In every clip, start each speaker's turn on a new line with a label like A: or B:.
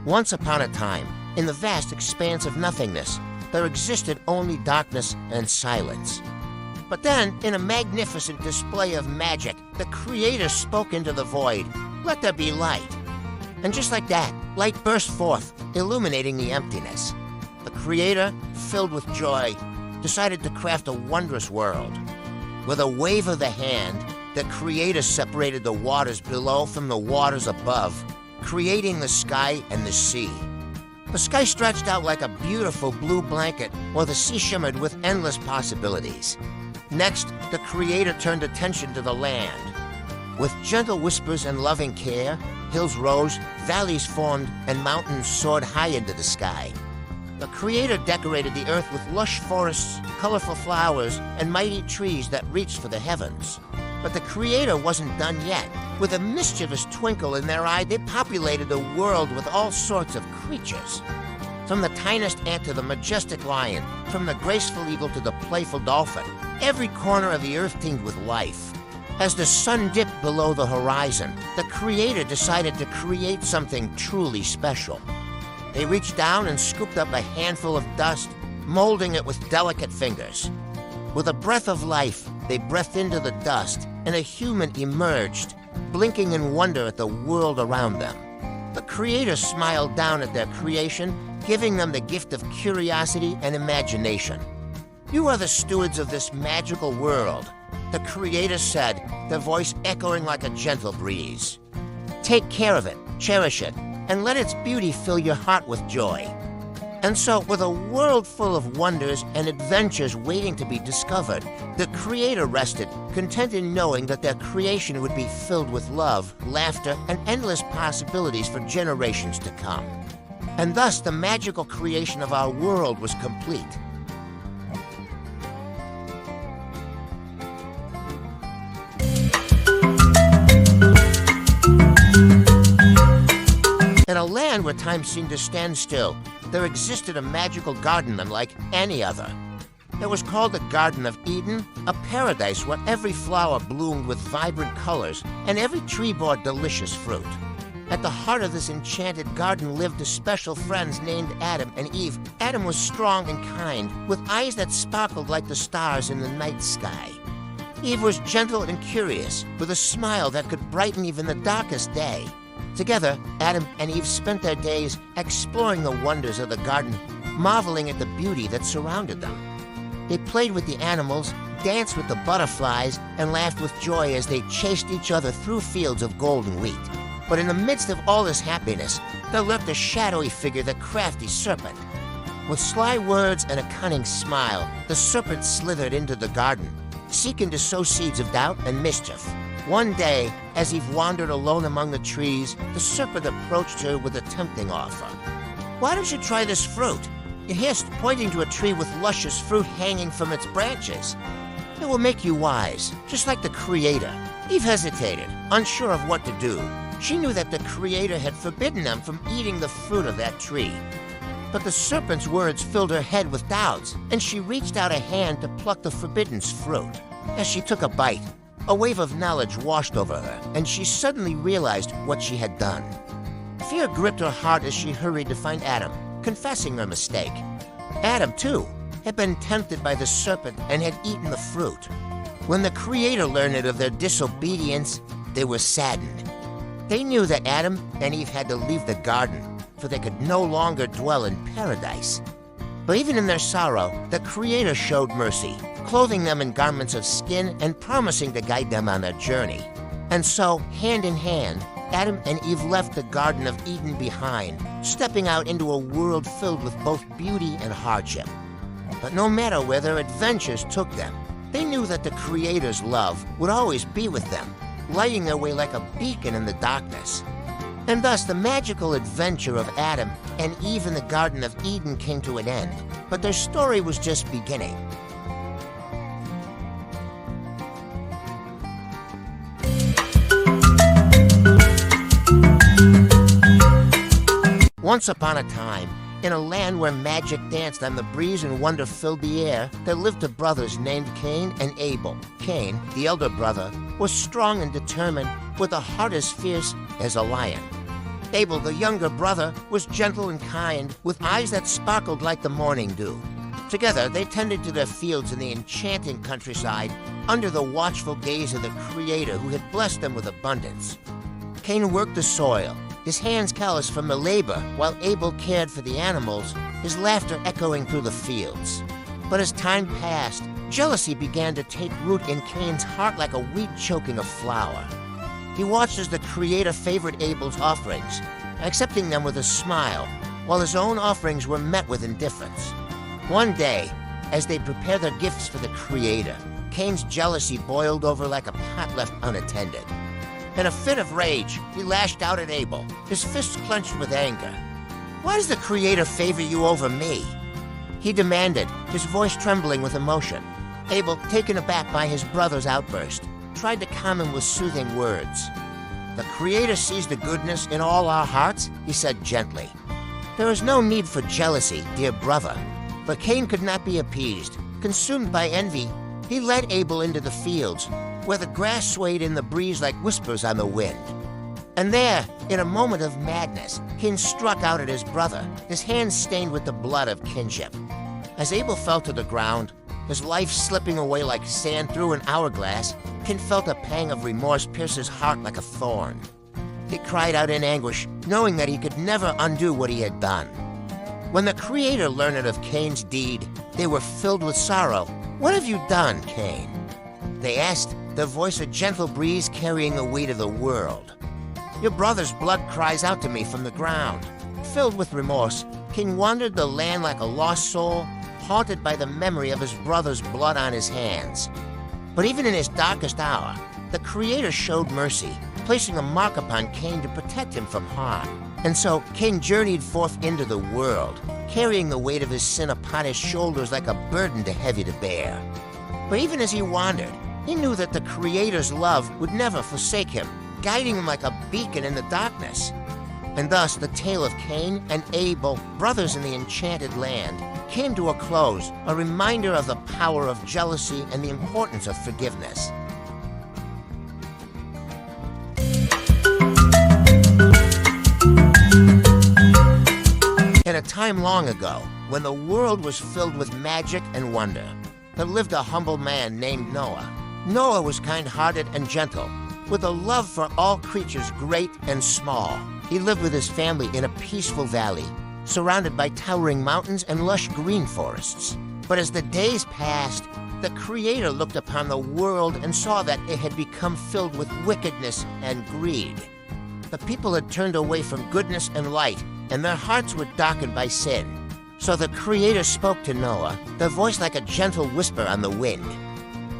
A: Once upon a time, in the vast expanse of nothingness, there existed only darkness and silence. But then, in a magnificent display of magic, the Creator spoke into the void, "Let there be light." And just like that, light burst forth, illuminating the emptiness. The Creator, filled with joy, decided to craft a wondrous world. With a wave of the hand, the Creator separated the waters below from the waters above, creating the sky and the sea. The sky stretched out like a beautiful blue blanket, while the sea shimmered with endless possibilities. Next, the Creator turned attention to the land. With gentle whispers and loving care, hills rose, valleys formed, and mountains soared high into the sky. The Creator decorated the earth with lush forests, colorful flowers, and mighty trees that reached for the heavens. But the Creator wasn't done yet. With a mischievous twinkle in their eye, they populated the world with all sorts of creatures. From the tiniest ant to the majestic lion, from the graceful eagle to the playful dolphin, every corner of the earth teemed with life. As the sun dipped below the horizon, the Creator decided to create something truly special. They reached down and scooped up a handful of dust, molding it with delicate fingers. With a breath of life, they breathed into the dust, and a human emerged, blinking in wonder at the world around them. The Creator smiled down at their creation, giving them the gift of curiosity and imagination. "You are the stewards of this magical world," the Creator said, their voice echoing like a gentle breeze. "Take care of it, cherish it, and let its beauty fill your heart with joy." And so, with a world full of wonders and adventures waiting to be discovered, the Creator rested, content in knowing that their creation would be filled with love, laughter, and endless possibilities for generations to come. And thus, the magical creation of our world was complete. In a land where time seemed to stand still, there existed a magical garden unlike any other. It was called the Garden of Eden, a paradise where every flower bloomed with vibrant colors and every tree bore delicious fruit. At the heart of this enchanted garden lived the special friends named Adam and Eve. Adam was strong and kind, with eyes that sparkled like the stars in the night sky. Eve was gentle and curious, with a smile that could brighten even the darkest day. Together, Adam and Eve spent their days exploring the wonders of the garden, marveling at the beauty that surrounded them. They played with the animals, danced with the butterflies, and laughed with joy as they chased each other through fields of golden wheat. But in the midst of all this happiness, there lurked a shadowy figure, the crafty serpent. With sly words and a cunning smile, the serpent slithered into the garden, seeking to sow seeds of doubt and mischief. One day, as Eve wandered alone among the trees, the serpent approached her with a tempting offer. "Why don't you try this fruit?" he hissed, pointing to a tree with luscious fruit hanging from its branches. "It will make you wise, just like the Creator." Eve hesitated, unsure of what to do. She knew that the Creator had forbidden them from eating the fruit of that tree. But the serpent's words filled her head with doubts, and she reached out a hand to pluck the forbidden fruit. As she took a bite, a wave of knowledge washed over her, and she suddenly realized what she had done. Fear gripped her heart as she hurried to find Adam, confessing her mistake. Adam, too, had been tempted by the serpent and had eaten the fruit. When the Creator learned of their disobedience, they were saddened. They knew that Adam and Eve had to leave the garden, for they could no longer dwell in paradise. But even in their sorrow, the Creator showed mercy, clothing them in garments of skin and promising to guide them on their journey. And so, hand in hand, Adam and Eve left the Garden of Eden behind, stepping out into a world filled with both beauty and hardship. But no matter where their adventures took them, they knew that the Creator's love would always be with them, lighting their way like a beacon in the darkness. And thus the magical adventure of Adam and Eve in the Garden of Eden came to an end, but their story was just beginning. Once upon a time, in a land where magic danced on the breeze and wonder filled the air, there lived two brothers named Cain and Abel. Cain, the elder brother, was strong and determined, with a heart as fierce as a lion. Abel, the younger brother, was gentle and kind, with eyes that sparkled like the morning dew. Together, they tended to their fields in the enchanting countryside, under the watchful gaze of the Creator who had blessed them with abundance. Cain worked the soil, his hands calloused from the labor, while Abel cared for the animals, his laughter echoing through the fields. But as time passed, jealousy began to take root in Cain's heart like a weed choking a flower. He watched as the Creator favored Abel's offerings, accepting them with a smile, while his own offerings were met with indifference. One day, as they prepared their gifts for the Creator, Cain's jealousy boiled over like a pot left unattended. In a fit of rage, he lashed out at Abel, his fists clenched with anger. "Why does the Creator favor you over me?" he demanded, his voice trembling with emotion. Abel, taken aback by his brother's outburst, tried to calm him with soothing words. "The Creator sees the goodness in all our hearts," he said gently. "There is no need for jealousy, dear brother." But Cain could not be appeased. Consumed by envy, he led Abel into the fields, where the grass swayed in the breeze like whispers on the wind. And there, in a moment of madness, Cain struck out at his brother, his hands stained with the blood of kinship. As Abel fell to the ground, his life slipping away like sand through an hourglass, Cain felt a pang of remorse pierce his heart like a thorn. He cried out in anguish, knowing that he could never undo what he had done. When the Creator learned of Cain's deed, they were filled with sorrow. "What have you done, Cain?" they asked, their voice a gentle breeze carrying the weight of the world. "Your brother's blood cries out to me from the ground." Filled with remorse, Cain wandered the land like a lost soul, haunted by the memory of his brother's blood on his hands. But even in his darkest hour, the Creator showed mercy, placing a mark upon Cain to protect him from harm. And so Cain journeyed forth into the world, carrying the weight of his sin upon his shoulders like a burden too heavy to bear. But even as he wandered, he knew that the Creator's love would never forsake him, guiding him like a beacon in the darkness. And thus the tale of Cain and Abel, brothers in the enchanted land, came to a close, a reminder of the power of jealousy and the importance of forgiveness. In a time long ago, when the world was filled with magic and wonder, there lived a humble man named Noah. Noah was kind-hearted and gentle, with a love for all creatures great and small. He lived with his family in a peaceful valley, surrounded by towering mountains and lush green forests. But as the days passed, the Creator looked upon the world and saw that it had become filled with wickedness and greed. The people had turned away from goodness and light, and their hearts were darkened by sin. So the Creator spoke to Noah, their voice like a gentle whisper on the wind.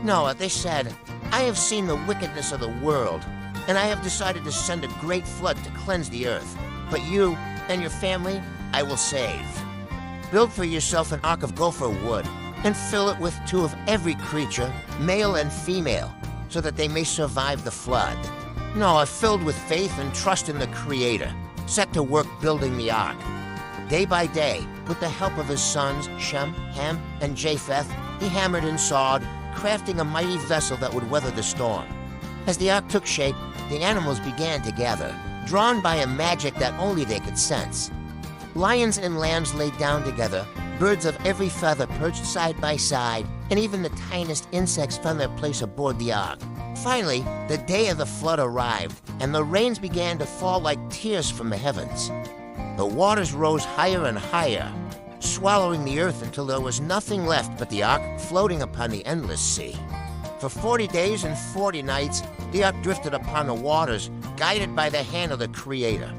A: "Noah," they said, "I have seen the wickedness of the world, and I have decided to send a great flood to cleanse the earth. But you and your family I will save. Build for yourself an ark of gopher wood, and fill it with 2 of every creature, male and female, so that they may survive the flood." Noah, filled with faith and trust in the Creator, set to work building the ark. Day by day, with the help of his sons, Shem, Ham, and Japheth, he hammered and sawed, crafting a mighty vessel that would weather the storm. As the ark took shape, the animals began to gather, drawn by a magic that only they could sense. Lions and lambs lay down together, birds of every feather perched side by side, and even the tiniest insects found their place aboard the ark. Finally, the day of the flood arrived, and the rains began to fall like tears from the heavens. The waters rose higher and higher, swallowing the earth until there was nothing left but the ark floating upon the endless sea. For 40 days and 40 nights, the ark drifted upon the waters, guided by the hand of the Creator.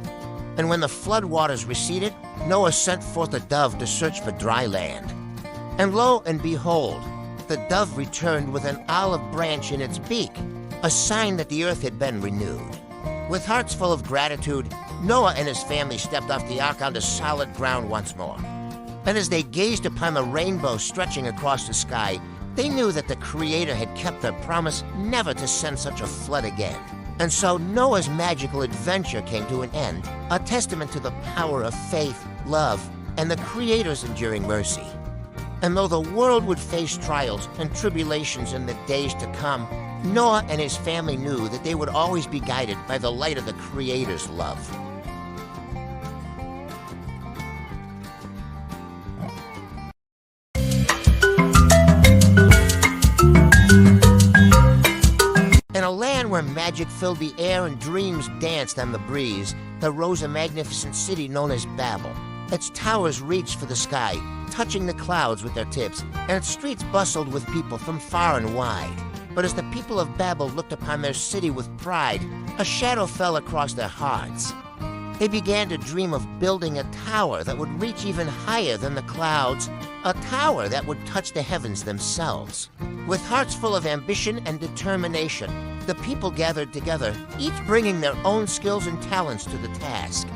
A: And when the flood waters receded, Noah sent forth a dove to search for dry land. And lo and behold, the dove returned with an olive branch in its beak, a sign that the earth had been renewed. With hearts full of gratitude, Noah and his family stepped off the ark onto solid ground once more. And as they gazed upon the rainbow stretching across the sky, they knew that the Creator had kept their promise never to send such a flood again. And so Noah's magical adventure came to an end, a testament to the power of faith, love, and the Creator's enduring mercy. And though the world would face trials and tribulations in the days to come, Noah and his family knew that they would always be guided by the light of the Creator's love. land where magic filled the air and dreams danced on the breeze, there rose a magnificent city known as Babel. Its towers reached for the sky, touching the clouds with their tips, and its streets bustled with people from far and wide. But as the people of Babel looked upon their city with pride, a shadow fell across their hearts. They began to dream of building a tower that would reach even higher than the clouds, a tower that would touch the heavens themselves. With hearts full of ambition and determination, the people gathered together, each bringing their own skills and talents to the task.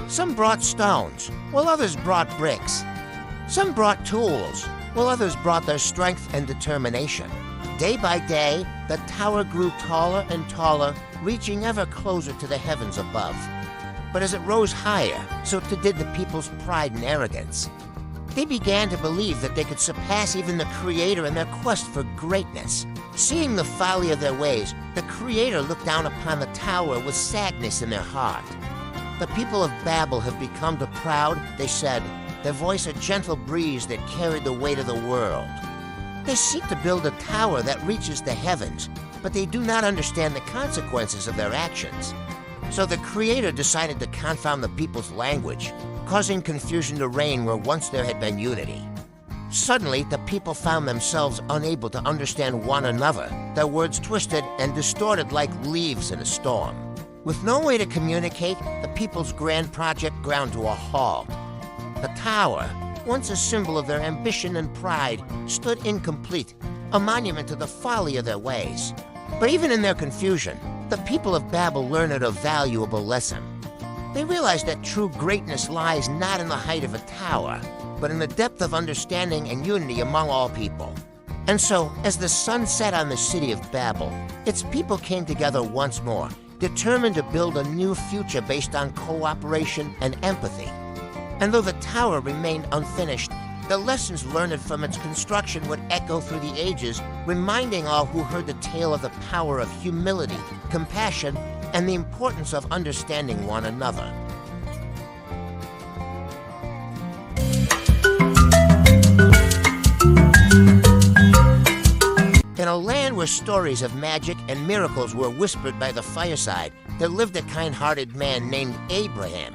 A: Some brought stones, while others brought bricks. Some brought tools, while others brought their strength and determination. Day by day, the tower grew taller and taller, reaching ever closer to the heavens above. But as it rose higher, so too did the people's pride and arrogance. They began to believe that they could surpass even the Creator in their quest for greatness. Seeing the folly of their ways, the Creator looked down upon the tower with sadness in their heart. The people of Babel have become too proud, they said, their voice a gentle breeze that carried the weight of the world. They seek to build a tower that reaches the heavens, but they do not understand the consequences of their actions. So the Creator decided to confound the people's language, causing confusion to reign where once there had been unity. Suddenly, the people found themselves unable to understand one another, their words twisted and distorted like leaves in a storm. With no way to communicate, the people's grand project ground to a halt. The tower, once a symbol of their ambition and pride, stood incomplete, a monument to the folly of their ways. But even in their confusion, the people of Babel learned a valuable lesson. They realized that true greatness lies not in the height of a tower, but in the depth of understanding and unity among all people. And so, as the sun set on the city of Babel, its people came together once more, determined to build a new future based on cooperation and empathy. And though the tower remained unfinished, the lessons learned from its construction would echo through the ages, reminding all who heard the tale of the power of humility, compassion, and the importance of understanding one another. In a land where stories of magic and miracles were whispered by the fireside, there lived a kind-hearted man named Abraham.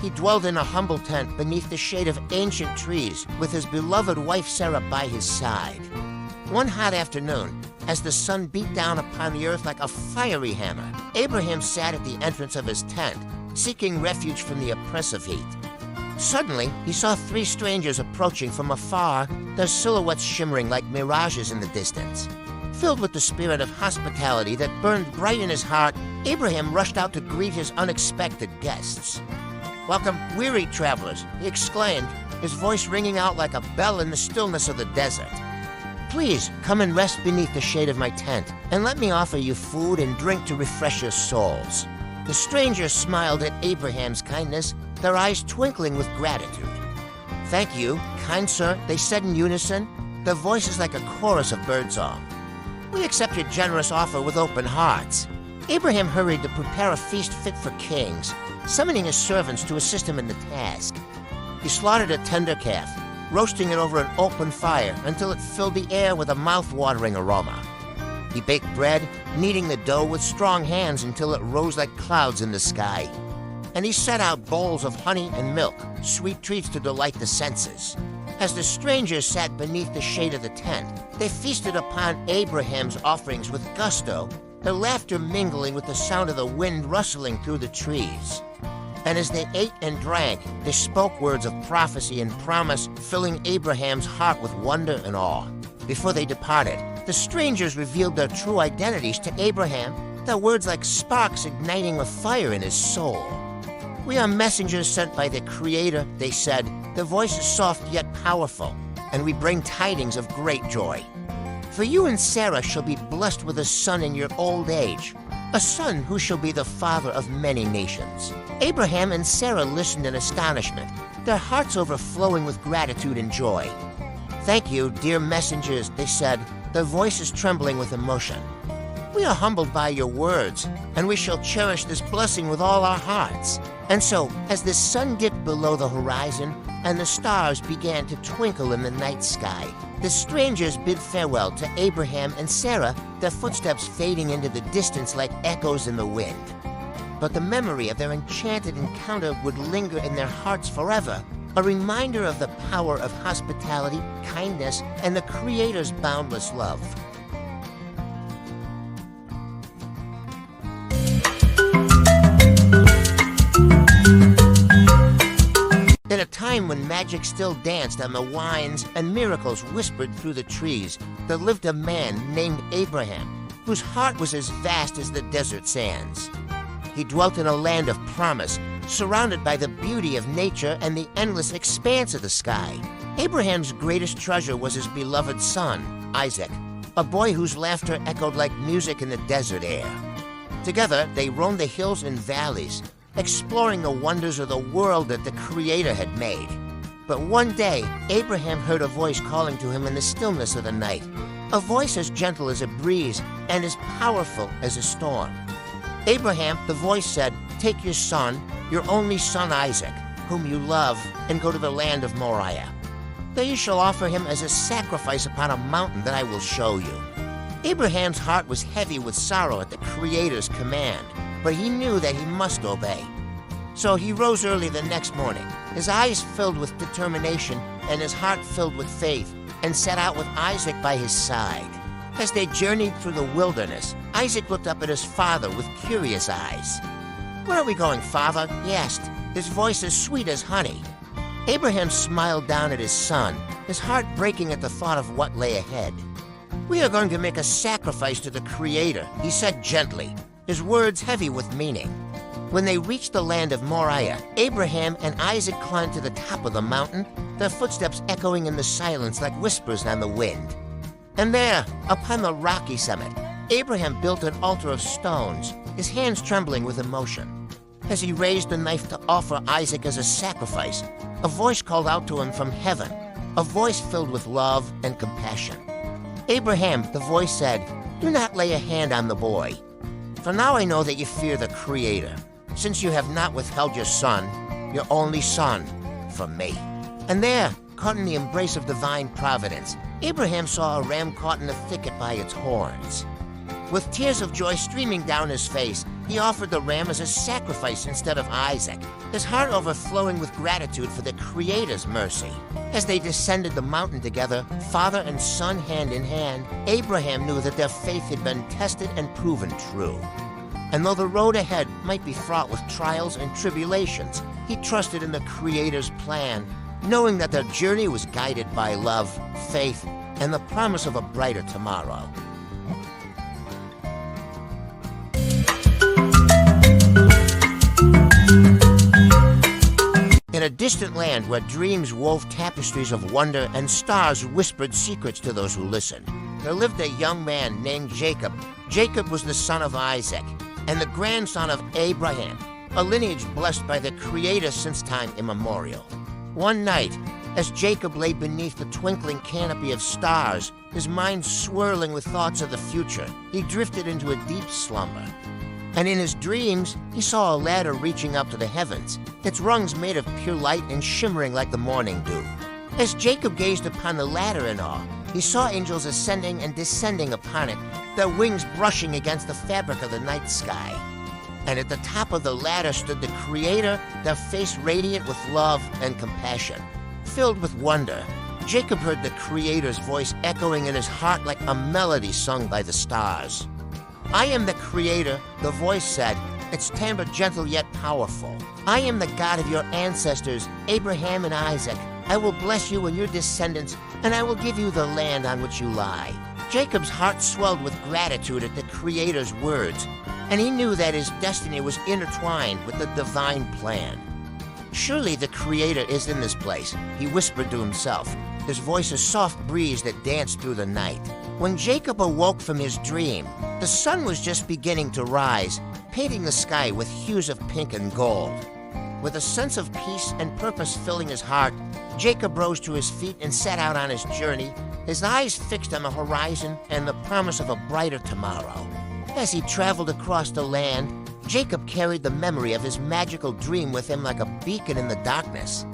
A: He dwelled in a humble tent beneath the shade of ancient trees with his beloved wife Sarah by his side. One hot afternoon, as the sun beat down upon the earth like a fiery hammer, Abraham sat at the entrance of his tent, seeking refuge from the oppressive heat. Suddenly, he saw three strangers approaching from afar, their silhouettes shimmering like mirages in the distance. Filled with the spirit of hospitality that burned bright in his heart, Abraham rushed out to greet his unexpected guests. "Welcome, weary travelers," he exclaimed, his voice ringing out like a bell in the stillness of the desert. "Please, come and rest beneath the shade of my tent, and let me offer you food and drink to refresh your souls." The strangers smiled at Abraham's kindness, their eyes twinkling with gratitude. "Thank you, kind sir," they said in unison, their voices like a chorus of birdsong. "We accept your generous offer with open hearts." Abraham hurried to prepare a feast fit for kings, summoning his servants to assist him in the task. He slaughtered a tender calf, roasting it over an open fire until it filled the air with a mouth-watering aroma. He baked bread, kneading the dough with strong hands until it rose like clouds in the sky. And he set out bowls of honey and milk, sweet treats to delight the senses. As the strangers sat beneath the shade of the tent, they feasted upon Abraham's offerings with gusto, their laughter mingling with the sound of the wind rustling through the trees. And as they ate and drank, they spoke words of prophecy and promise, filling Abraham's heart with wonder and awe. Before they departed, the strangers revealed their true identities to Abraham, their words like sparks igniting a fire in his soul. "We are messengers sent by the Creator," they said, their voices soft yet powerful, "and we bring tidings of great joy. For you and Sarah shall be blessed with a son in your old age, a son who shall be the father of many nations." Abraham and Sarah listened in astonishment, their hearts overflowing with gratitude and joy. "Thank you, dear messengers," they said, their voices trembling with emotion. "We are humbled by your words, and we shall cherish this blessing with all our hearts." And so, as the sun dipped below the horizon and the stars began to twinkle in the night sky, The strangers bid farewell to Abraham and Sarah, their footsteps fading into the distance like echoes in the wind. But the memory of their enchanted encounter would linger in their hearts forever, a reminder of the power of hospitality, kindness, and the Creator's boundless love. In a time when magic still danced on the wines and miracles whispered through the trees, there lived a man named Abraham, whose heart was as vast as the desert sands. He dwelt in a land of promise, surrounded by the beauty of nature and the endless expanse of the sky. Abraham's greatest treasure was his beloved son, Isaac, a boy whose laughter echoed like music in the desert air. Together, they roamed the hills and valleys, exploring the wonders of the world that the Creator had made. But one day, Abraham heard a voice calling to him in the stillness of the night, a voice as gentle as a breeze and as powerful as a storm. Abraham, the voice said, "Take your son, your only son Isaac, whom you love, and go to the land of Moriah. There you shall offer him as a sacrifice upon a mountain that I will show you." Abraham's heart was heavy with sorrow at the Creator's command, but he knew that he must obey. So he rose early the next morning, his eyes filled with determination and his heart filled with faith, and set out with Isaac by his side. As they journeyed through the wilderness, Isaac looked up at his father with curious eyes. "Where are we going, father?" he asked, his voice as sweet as honey. Abraham smiled down at his son, his heart breaking at the thought of what lay ahead. "We are going to make a sacrifice to the Creator," he said gently, his words heavy with meaning. When they reached the land of Moriah, Abraham and Isaac climbed to the top of the mountain, their footsteps echoing in the silence like whispers on the wind. And there, upon the rocky summit, Abraham built an altar of stones, his hands trembling with emotion. As he raised the knife to offer Isaac as a sacrifice, a voice called out to him from heaven, a voice filled with love and compassion. "Abraham," the voice said, "do not lay a hand on the boy. For now I know that you fear the Creator, since you have not withheld your son, your only son, from me." And there, caught in the embrace of divine providence, Abraham saw a ram caught in a thicket by its horns. With tears of joy streaming down his face, he offered the ram as a sacrifice instead of Isaac, his heart overflowing with gratitude for the Creator's mercy. As they descended the mountain together, father and son hand in hand, Abraham knew that their faith had been tested and proven true. And though the road ahead might be fraught with trials and tribulations, he trusted in the Creator's plan, knowing that their journey was guided by love, faith, and the promise of a brighter tomorrow. In a distant land where dreams wove tapestries of wonder and stars whispered secrets to those who listened, there lived a young man named Jacob. Jacob was the son of Isaac and the grandson of Abraham, a lineage blessed by the Creator since time immemorial. One night, as Jacob lay beneath the twinkling canopy of stars, his mind swirling with thoughts of the future, he drifted into a deep slumber. And in his dreams, he saw a ladder reaching up to the heavens, its rungs made of pure light and shimmering like the morning dew. As Jacob gazed upon the ladder in awe, he saw angels ascending and descending upon it, their wings brushing against the fabric of the night sky. And at the top of the ladder stood the Creator, their face radiant with love and compassion. Filled with wonder, Jacob heard the Creator's voice echoing in his heart like a melody sung by the stars. "I am the Creator," the voice said, its timbre gentle yet powerful. "I am the God of your ancestors, Abraham and Isaac. I will bless you and your descendants, and I will give you the land on which you lie." Jacob's heart swelled with gratitude at the Creator's words, and he knew that his destiny was intertwined with the divine plan. "Surely the Creator is in this place," he whispered to himself, his voice a soft breeze that danced through the night. When Jacob awoke from his dream, the sun was just beginning to rise, painting the sky with hues of pink and gold. With a sense of peace and purpose filling his heart, Jacob rose to his feet and set out on his journey, his eyes fixed on the horizon and the promise of a brighter tomorrow. As he traveled across the land, Jacob carried the memory of his magical dream with him like a beacon in the darkness.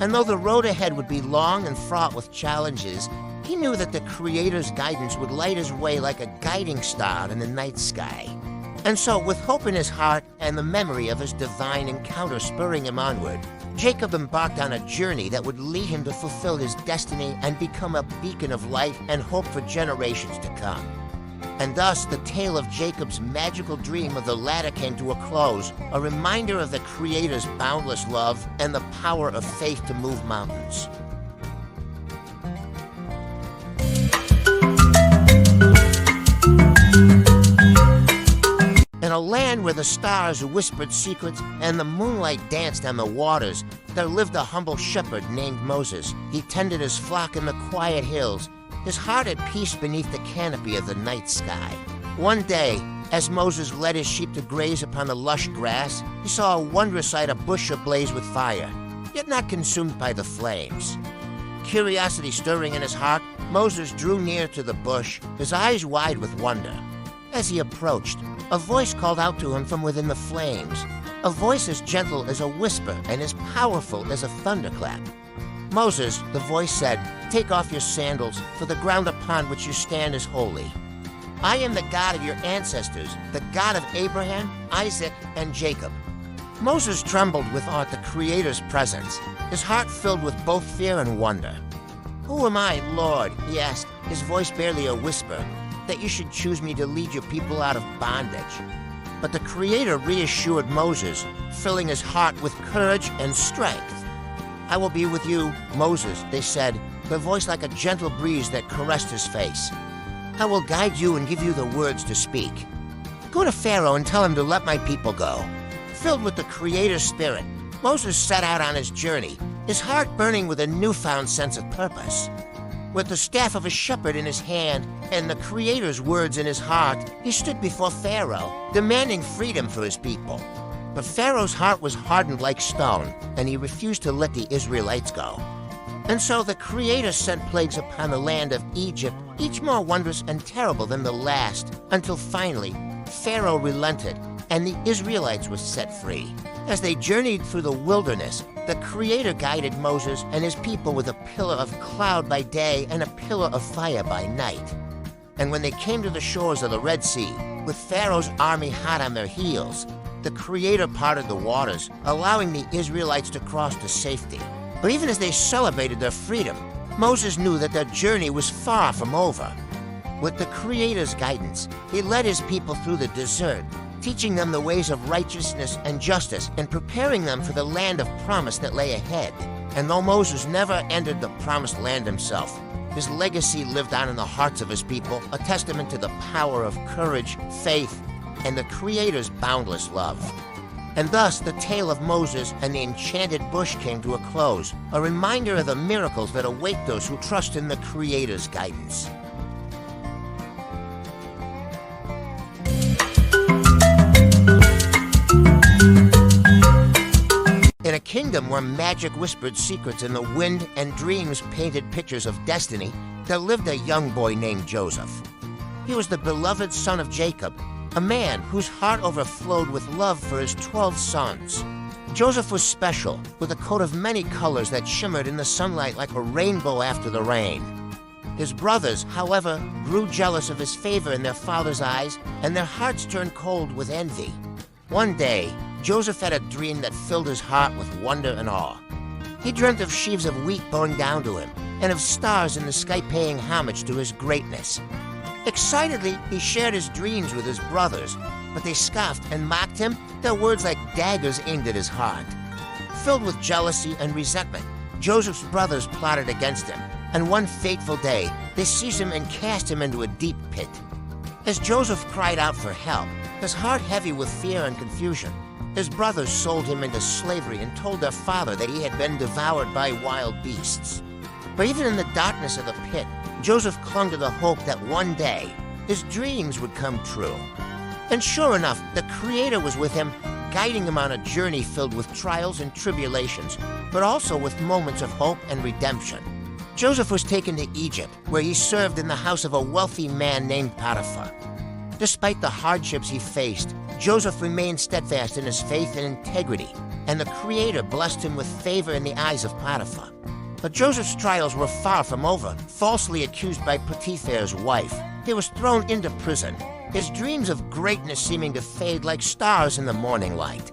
A: And though the road ahead would be long and fraught with challenges, He knew that the Creator's guidance would light his way like a guiding star in the night sky. And so, with hope in his heart and the memory of his divine encounter spurring him onward, Jacob embarked on a journey that would lead him to fulfill his destiny and become a beacon of light and hope for generations to come. And thus, the tale of Jacob's magical dream of the ladder came to a close, a reminder of the Creator's boundless love and the power of faith to move mountains. In a land where the stars whispered secrets and the moonlight danced on the waters, there lived a humble shepherd named Moses. He tended his flock in the quiet hills, his heart at peace beneath the canopy of the night sky. One day, as Moses led his sheep to graze upon the lush grass, he saw a wondrous sight, a bush ablaze with fire, yet not consumed by the flames. Curiosity stirring in his heart, Moses drew near to the bush, his eyes wide with wonder. As he approached, a voice called out to him from within the flames, a voice as gentle as a whisper and as powerful as a thunderclap. "Moses," the voice said, "take off your sandals, for the ground upon which you stand is holy. I am the God of your ancestors, the God of Abraham, Isaac, and Jacob." Moses trembled with awe at the Creator's presence, his heart filled with both fear and wonder. "Who am I, Lord?" he asked, his voice barely a whisper, "that you should choose me to lead your people out of bondage?" But the Creator reassured Moses, filling his heart with courage and strength. "I will be with you, Moses," they said, their voice like a gentle breeze that caressed his face. "I will guide you and give you the words to speak. Go to Pharaoh and tell him to let my people go." Filled with the Creator's spirit, Moses set out on his journey, his heart burning with a newfound sense of purpose. With the staff of a shepherd in his hand and the Creator's words in his heart, he stood before Pharaoh, demanding freedom for his people. But Pharaoh's heart was hardened like stone, and he refused to let the Israelites go. And so the Creator sent plagues upon the land of Egypt, each more wondrous and terrible than the last, until finally Pharaoh relented, and the Israelites were set free. As they journeyed through the wilderness, the Creator guided Moses and his people with a pillar of cloud by day and a pillar of fire by night. And when they came to the shores of the Red Sea, with Pharaoh's army hot on their heels, the Creator parted the waters, allowing the Israelites to cross to safety. But even as they celebrated their freedom, Moses knew that their journey was far from over. With the Creator's guidance, he led his people through the desert, teaching them the ways of righteousness and justice and preparing them for the land of promise that lay ahead. And though Moses never entered the promised land himself, his legacy lived on in the hearts of his people, a testament to the power of courage, faith, and the Creator's boundless love. And thus, the tale of Moses and the enchanted bush came to a close, a reminder of the miracles that await those who trust in the Creator's guidance. In a kingdom where magic whispered secrets and the wind and dreams painted pictures of destiny, there lived a young boy named Joseph. He was the beloved son of Jacob, a man whose heart overflowed with love for his 12 sons. Joseph was special, with a coat of many colors that shimmered in the sunlight like a rainbow after the rain. His brothers, however, grew jealous of his favor in their father's eyes, and their hearts turned cold with envy. One day, Joseph had a dream that filled his heart with wonder and awe. He dreamt of sheaves of wheat going down to him, and of stars in the sky paying homage to his greatness. Excitedly, he shared his dreams with his brothers, but they scoffed and mocked him, their words like daggers aimed at his heart. Filled with jealousy and resentment, Joseph's brothers plotted against him, and one fateful day, they seized him and cast him into a deep pit. As Joseph cried out for help, his heart heavy with fear and confusion, his brothers sold him into slavery and told their father that he had been devoured by wild beasts. But even in the darkness of the pit, Joseph clung to the hope that one day his dreams would come true. And sure enough, the Creator was with him, guiding him on a journey filled with trials and tribulations, but also with moments of hope and redemption. Joseph was taken to Egypt, where he served in the house of a wealthy man named Potiphar. Despite the hardships he faced, Joseph remained steadfast in his faith and integrity, and the Creator blessed him with favor in the eyes of Potiphar. But Joseph's trials were far from over. Falsely accused by Potiphar's wife, he was thrown into prison, his dreams of greatness seeming to fade like stars in the morning light.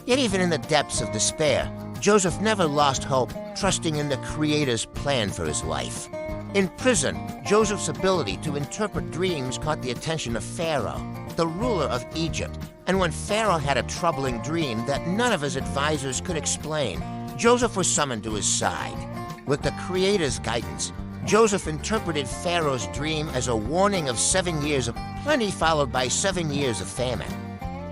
A: Yet even in the depths of despair, Joseph never lost hope, trusting in the Creator's plan for his life. In prison, Joseph's ability to interpret dreams caught the attention of Pharaoh, the ruler of Egypt, and when Pharaoh had a troubling dream that none of his advisors could explain, Joseph was summoned to his side. With the Creator's guidance, Joseph interpreted Pharaoh's dream as a warning of 7 years of plenty followed by 7 years of famine.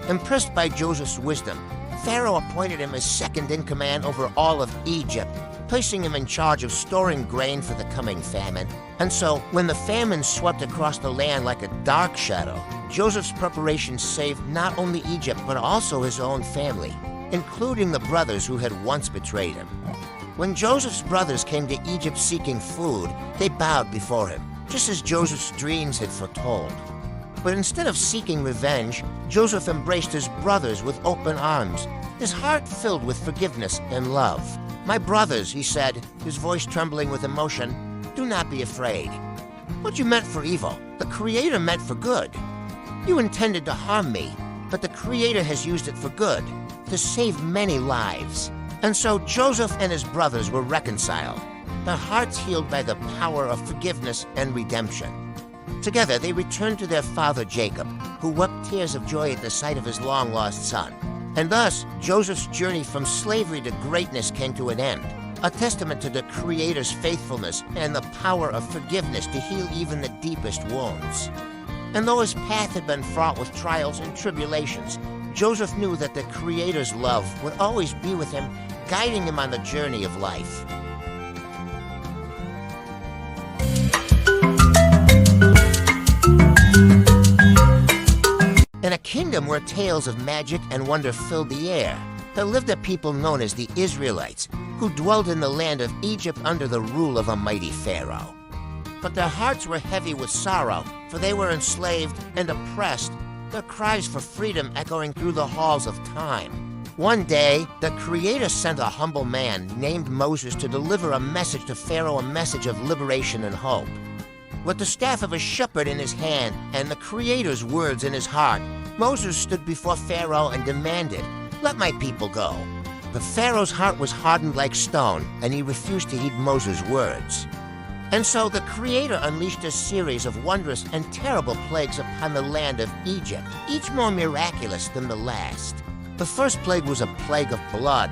A: Impressed by Joseph's wisdom, Pharaoh appointed him as second in command over all of Egypt, placing him in charge of storing grain for the coming famine. And so, when the famine swept across the land like a dark shadow, Joseph's preparations saved not only Egypt but also his own family, including the brothers who had once betrayed him. When Joseph's brothers came to Egypt seeking food, they bowed before him, just as Joseph's dreams had foretold. But instead of seeking revenge, Joseph embraced his brothers with open arms, his heart filled with forgiveness and love. "My brothers," he said, his voice trembling with emotion, "do not be afraid. What you meant for evil, the Creator meant for good. You intended to harm me, but the Creator has used it for good, to save many lives." And so Joseph and his brothers were reconciled, their hearts healed by the power of forgiveness and redemption. Together they returned to their father Jacob, who wept tears of joy at the sight of his long-lost son. And thus, Joseph's journey from slavery to greatness came to an end, a testament to the Creator's faithfulness and the power of forgiveness to heal even the deepest wounds. And though his path had been fraught with trials and tribulations, Joseph knew that the Creator's love would always be with him, guiding him on the journey of life. In a kingdom where tales of magic and wonder filled the air, there lived a people known as the Israelites, who dwelled in the land of Egypt under the rule of a mighty Pharaoh. But their hearts were heavy with sorrow, for they were enslaved and oppressed, their cries for freedom echoing through the halls of time. One day, the Creator sent a humble man named Moses to deliver a message to Pharaoh, a message of liberation and hope. With the staff of a shepherd in his hand and the Creator's words in his heart, Moses stood before Pharaoh and demanded, "Let my people go." But Pharaoh's heart was hardened like stone, and he refused to heed Moses' words. And so the Creator unleashed a series of wondrous and terrible plagues upon the land of Egypt, each more miraculous than the last. The first plague was a plague of blood,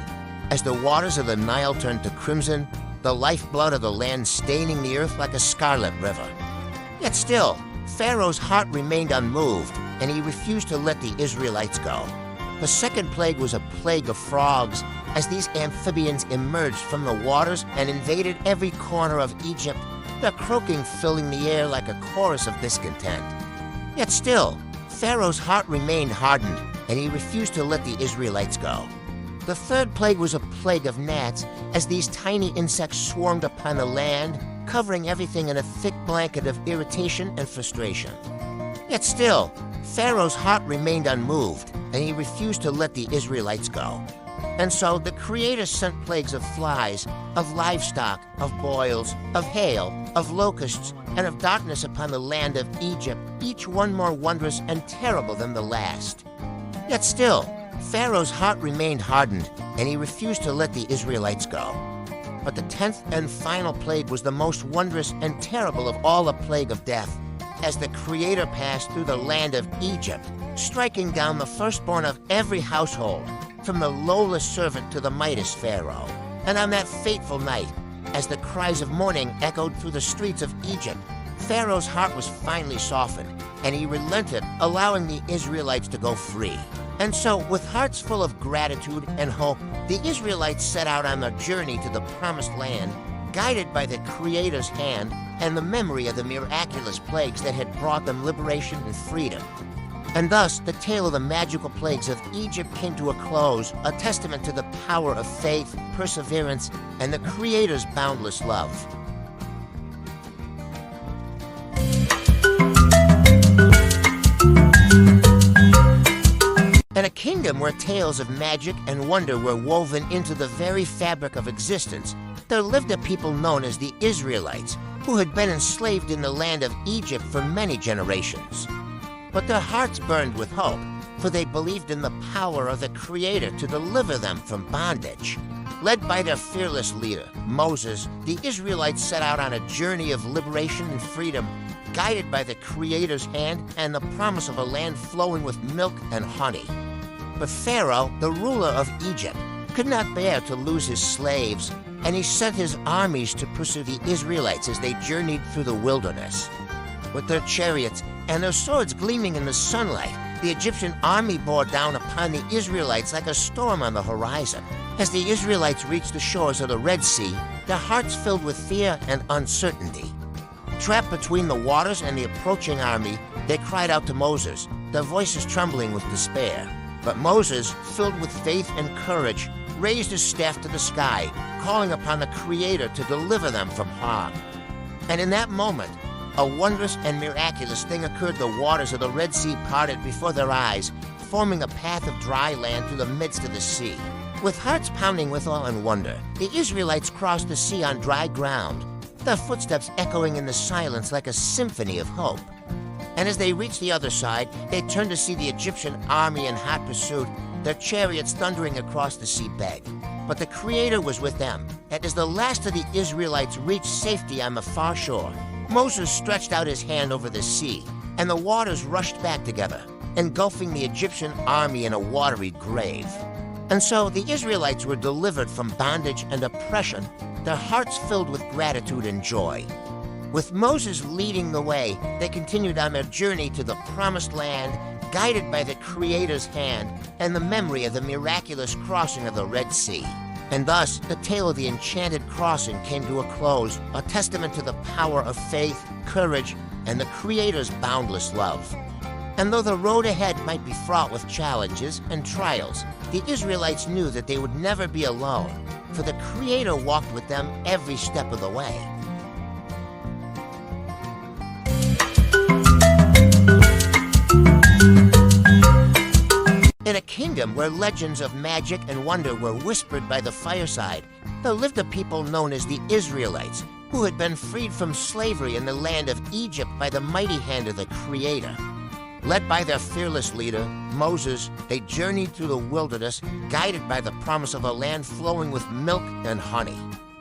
A: as the waters of the Nile turned to crimson, the lifeblood of the land staining the earth like a scarlet river. Yet still, Pharaoh's heart remained unmoved, and he refused to let the Israelites go. The second plague was a plague of frogs, as these amphibians emerged from the waters and invaded every corner of Egypt, their croaking filling the air like a chorus of discontent. Yet still, Pharaoh's heart remained hardened, and he refused to let the Israelites go. The third plague was a plague of gnats, as these tiny insects swarmed upon the land, covering everything in a thick blanket of irritation and frustration. Yet still, Pharaoh's heart remained unmoved, and he refused to let the Israelites go. And so the Creator sent plagues of flies, of livestock, of boils, of hail, of locusts, and of darkness upon the land of Egypt, each one more wondrous and terrible than the last. Yet still, Pharaoh's heart remained hardened, and he refused to let the Israelites go. But the 10th and final plague was the most wondrous and terrible of all, the plague of death, as the Creator passed through the land of Egypt, striking down the firstborn of every household, from the lowest servant to the mightiest Pharaoh. And on that fateful night, as the cries of mourning echoed through the streets of Egypt, Pharaoh's heart was finally softened, and he relented, allowing the Israelites to go free. And so, with hearts full of gratitude and hope, the Israelites set out on their journey to the Promised Land, guided by the Creator's hand and the memory of the miraculous plagues that had brought them liberation and freedom. And thus, the tale of the magical plagues of Egypt came to a close, a testament to the power of faith, perseverance, and the Creator's boundless love. In a kingdom where tales of magic and wonder were woven into the very fabric of existence, there lived a people known as the Israelites, who had been enslaved in the land of Egypt for many generations. But their hearts burned with hope, for they believed in the power of the Creator to deliver them from bondage. Led by their fearless leader, Moses, the Israelites set out on a journey of liberation and freedom, guided by the Creator's hand and the promise of a land flowing with milk and honey. But Pharaoh, the ruler of Egypt, could not bear to lose his slaves, and he sent his armies to pursue the Israelites as they journeyed through the wilderness. With their chariots and their swords gleaming in the sunlight, the Egyptian army bore down upon the Israelites like a storm on the horizon. As the Israelites reached the shores of the Red Sea, their hearts filled with fear and uncertainty. Trapped between the waters and the approaching army, they cried out to Moses, their voices trembling with despair. But Moses, filled with faith and courage, raised his staff to the sky, calling upon the Creator to deliver them from harm. And in that moment, a wondrous and miraculous thing occurred. The waters of the Red Sea parted before their eyes, forming a path of dry land through the midst of the sea. With hearts pounding with awe and wonder, the Israelites crossed the sea on dry ground, their footsteps echoing in the silence like a symphony of hope. And as they reached the other side, they turned to see the Egyptian army in hot pursuit, their chariots thundering across the seabed. But the Creator was with them, and as the last of the Israelites reached safety on the far shore, Moses stretched out his hand over the sea, and the waters rushed back together, engulfing the Egyptian army in a watery grave. And so the Israelites were delivered from bondage and oppression, their hearts filled with gratitude and joy. With Moses leading the way, they continued on their journey to the Promised Land, guided by the Creator's hand and the memory of the miraculous crossing of the Red Sea. And thus, the tale of the enchanted crossing came to a close, a testament to the power of faith, courage, and the Creator's boundless love. And though the road ahead might be fraught with challenges and trials, the Israelites knew that they would never be alone, for the Creator walked with them every step of the way. In a kingdom where legends of magic and wonder were whispered by the fireside, there lived a people known as the Israelites, who had been freed from slavery in the land of Egypt by the mighty hand of the Creator. Led by their fearless leader, Moses, they journeyed through the wilderness, guided by the promise of a land flowing with milk and honey.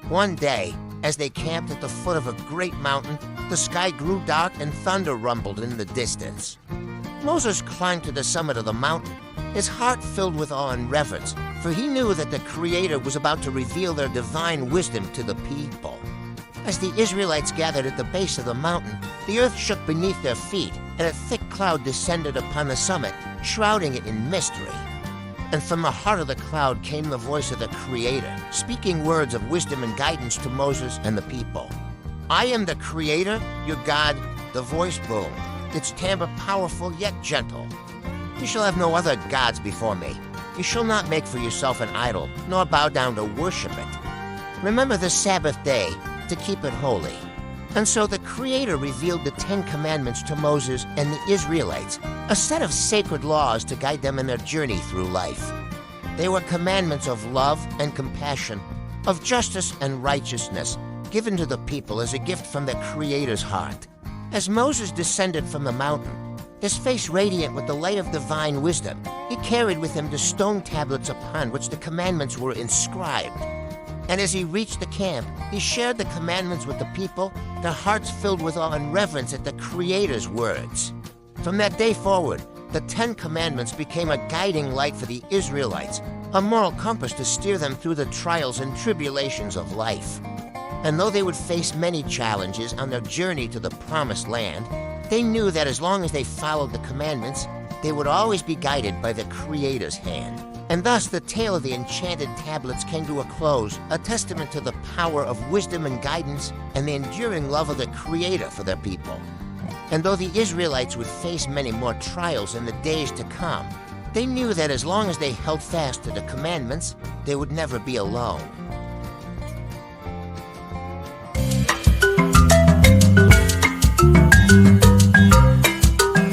A: One day, as they camped at the foot of a great mountain, the sky grew dark and thunder rumbled in the distance. Moses climbed to the summit of the mountain, his heart filled with awe and reverence, for he knew that the Creator was about to reveal their divine wisdom to the people. As the Israelites gathered at the base of the mountain, the earth shook beneath their feet, and a thick cloud descended upon the summit, shrouding it in mystery. And from the heart of the cloud came the voice of the Creator, speaking words of wisdom and guidance to Moses and the people. "I am the Creator, your God," the voice boomed, its timbre powerful yet gentle. "You shall have no other gods before me. You shall not make for yourself an idol, nor bow down to worship it. Remember the Sabbath day, to keep it holy." And so the Creator revealed the 10 Commandments to Moses and the Israelites, a set of sacred laws to guide them in their journey through life. They were commandments of love and compassion, of justice and righteousness, given to the people as a gift from the Creator's heart. As Moses descended from the mountain, his face radiant with the light of divine wisdom, he carried with him the stone tablets upon which the commandments were inscribed. And as he reached the camp, he shared the commandments with the people, their hearts filled with awe and reverence at the Creator's words. From that day forward, the 10 Commandments became a guiding light for the Israelites, a moral compass to steer them through the trials and tribulations of life. And though they would face many challenges on their journey to the Promised Land, they knew that as long as they followed the commandments, they would always be guided by the Creator's hand. And thus the tale of the enchanted tablets came to a close, a testament to the power of wisdom and guidance and the enduring love of the Creator for their people. And though the Israelites would face many more trials in the days to come, they knew that as long as they held fast to the commandments, they would never be alone.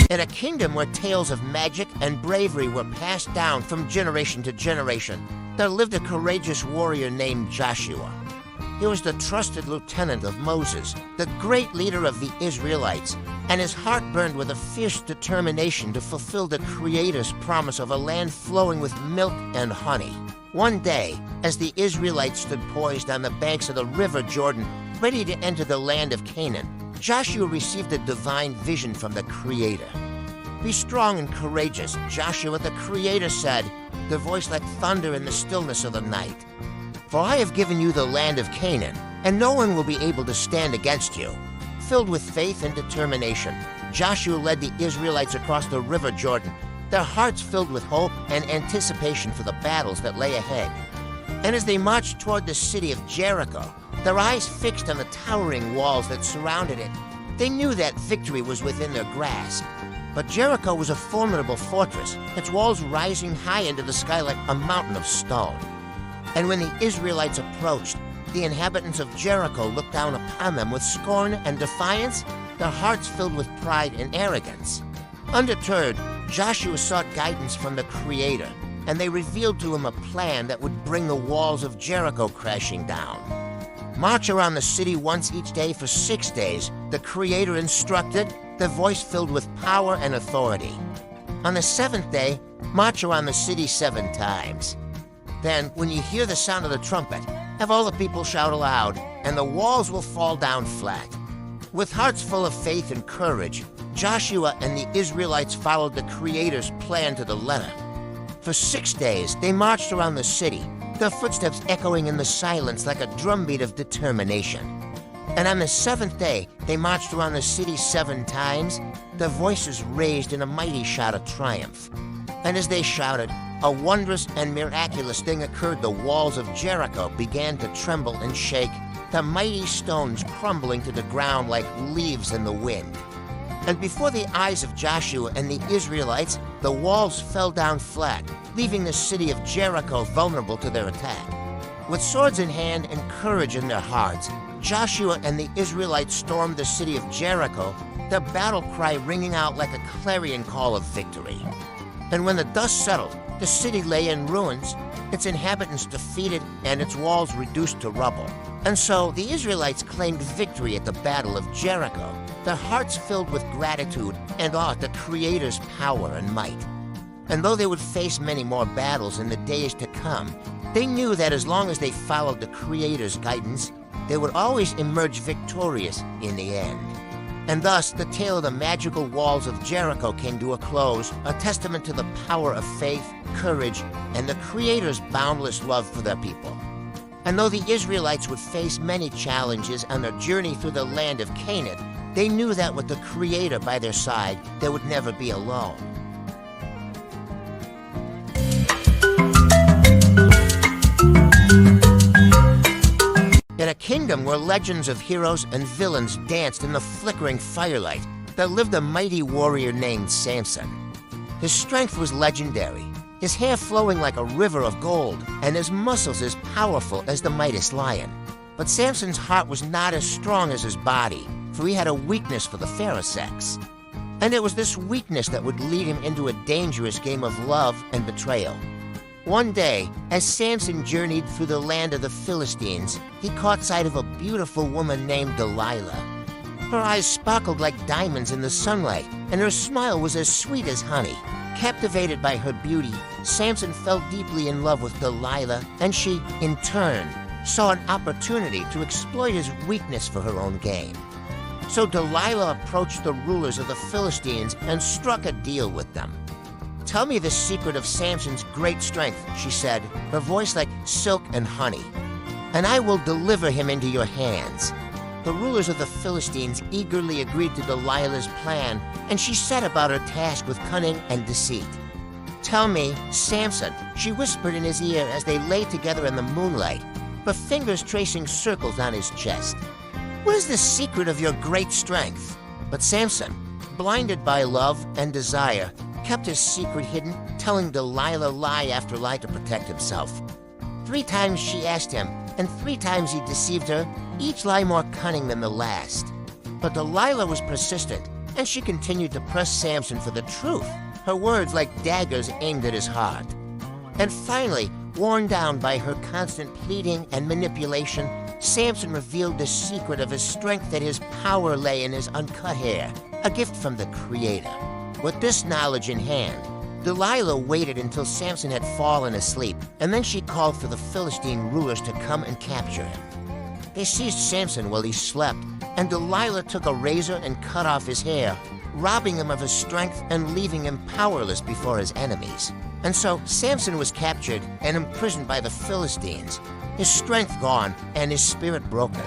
A: In a kingdom where tales of magic and bravery were passed down from generation to generation, there lived a courageous warrior named Joshua. He was the trusted lieutenant of Moses, the great leader of the Israelites, and his heart burned with a fierce determination to fulfill the Creator's promise of a land flowing with milk and honey. One day, as the Israelites stood poised on the banks of the river Jordan, ready to enter the land of Canaan, Joshua received a divine vision from the Creator. "Be strong and courageous, Joshua," the Creator said, the voice like thunder in the stillness of the night. "For I have given you the land of Canaan, and no one will be able to stand against you." Filled with faith and determination, Joshua led the Israelites across the river Jordan, their hearts filled with hope and anticipation for the battles that lay ahead. And as they marched toward the city of Jericho, their eyes fixed on the towering walls that surrounded it, they knew that victory was within their grasp. But Jericho was a formidable fortress, its walls rising high into the sky like a mountain of stone. And when the Israelites approached, the inhabitants of Jericho looked down upon them with scorn and defiance, their hearts filled with pride and arrogance. Undeterred, Joshua sought guidance from the Creator, and they revealed to him a plan that would bring the walls of Jericho crashing down. "March around the city once each day for 6 days," the Creator instructed, their voice filled with power and authority. "On the 7th day, march around the city 7 times. Then, when you hear the sound of the trumpet, have all the people shout aloud, and the walls will fall down flat." With hearts full of faith and courage, Joshua and the Israelites followed the Creator's plan to the letter. For 6 days, they marched around the city, their footsteps echoing in the silence like a drumbeat of determination. And on the 7th day, they marched around the city 7 times, their voices raised in a mighty shout of triumph. And as they shouted, a wondrous and miraculous thing occurred. The walls of Jericho began to tremble and shake, the mighty stones crumbling to the ground like leaves in the wind. And before the eyes of Joshua and the Israelites, the walls fell down flat, leaving the city of Jericho vulnerable to their attack. With swords in hand and courage in their hearts, Joshua and the Israelites stormed the city of Jericho, their battle cry ringing out like a clarion call of victory. And when the dust settled, the city lay in ruins, its inhabitants defeated and its walls reduced to rubble. And so the Israelites claimed victory at the Battle of Jericho, their hearts filled with gratitude and awe at the Creator's power and might. And though they would face many more battles in the days to come, they knew that as long as they followed the Creator's guidance, they would always emerge victorious in the end. And thus, the tale of the magical walls of Jericho came to a close, a testament to the power of faith, courage, and the Creator's boundless love for their people. And though the Israelites would face many challenges on their journey through the land of Canaan, they knew that with the Creator by their side, they would never be alone. In a kingdom where legends of heroes and villains danced in the flickering firelight, there lived a mighty warrior named Samson. His strength was legendary, his hair flowing like a river of gold, and his muscles as powerful as the mightiest lion. But Samson's heart was not as strong as his body, for he had a weakness for the fairer sex. And it was this weakness that would lead him into a dangerous game of love and betrayal. One day, as Samson journeyed through the land of the Philistines, he caught sight of a beautiful woman named Delilah. Her eyes sparkled like diamonds in the sunlight, and her smile was as sweet as honey. Captivated by her beauty, Samson fell deeply in love with Delilah, and she, in turn, saw an opportunity to exploit his weakness for her own gain. So Delilah approached the rulers of the Philistines and struck a deal with them. "Tell me the secret of Samson's great strength," she said, her voice like silk and honey, "and I will deliver him into your hands." The rulers of the Philistines eagerly agreed to Delilah's plan, and she set about her task with cunning and deceit. "Tell me, Samson," she whispered in his ear as they lay together in the moonlight, her fingers tracing circles on his chest. "What is the secret of your great strength?" But Samson, blinded by love and desire, kept his secret hidden, telling Delilah lie after lie to protect himself. 3 times she asked him, and 3 times he deceived her, each lie more cunning than the last. But Delilah was persistent, and she continued to press Samson for the truth, her words like daggers aimed at his heart. And finally, worn down by her constant pleading and manipulation, Samson revealed the secret of his strength, that his power lay in his uncut hair, a gift from the Creator. With this knowledge in hand, Delilah waited until Samson had fallen asleep, and then she called for the Philistine rulers to come and capture him. They seized Samson while he slept, and Delilah took a razor and cut off his hair, robbing him of his strength and leaving him powerless before his enemies. And so Samson was captured and imprisoned by the Philistines, his strength gone and his spirit broken.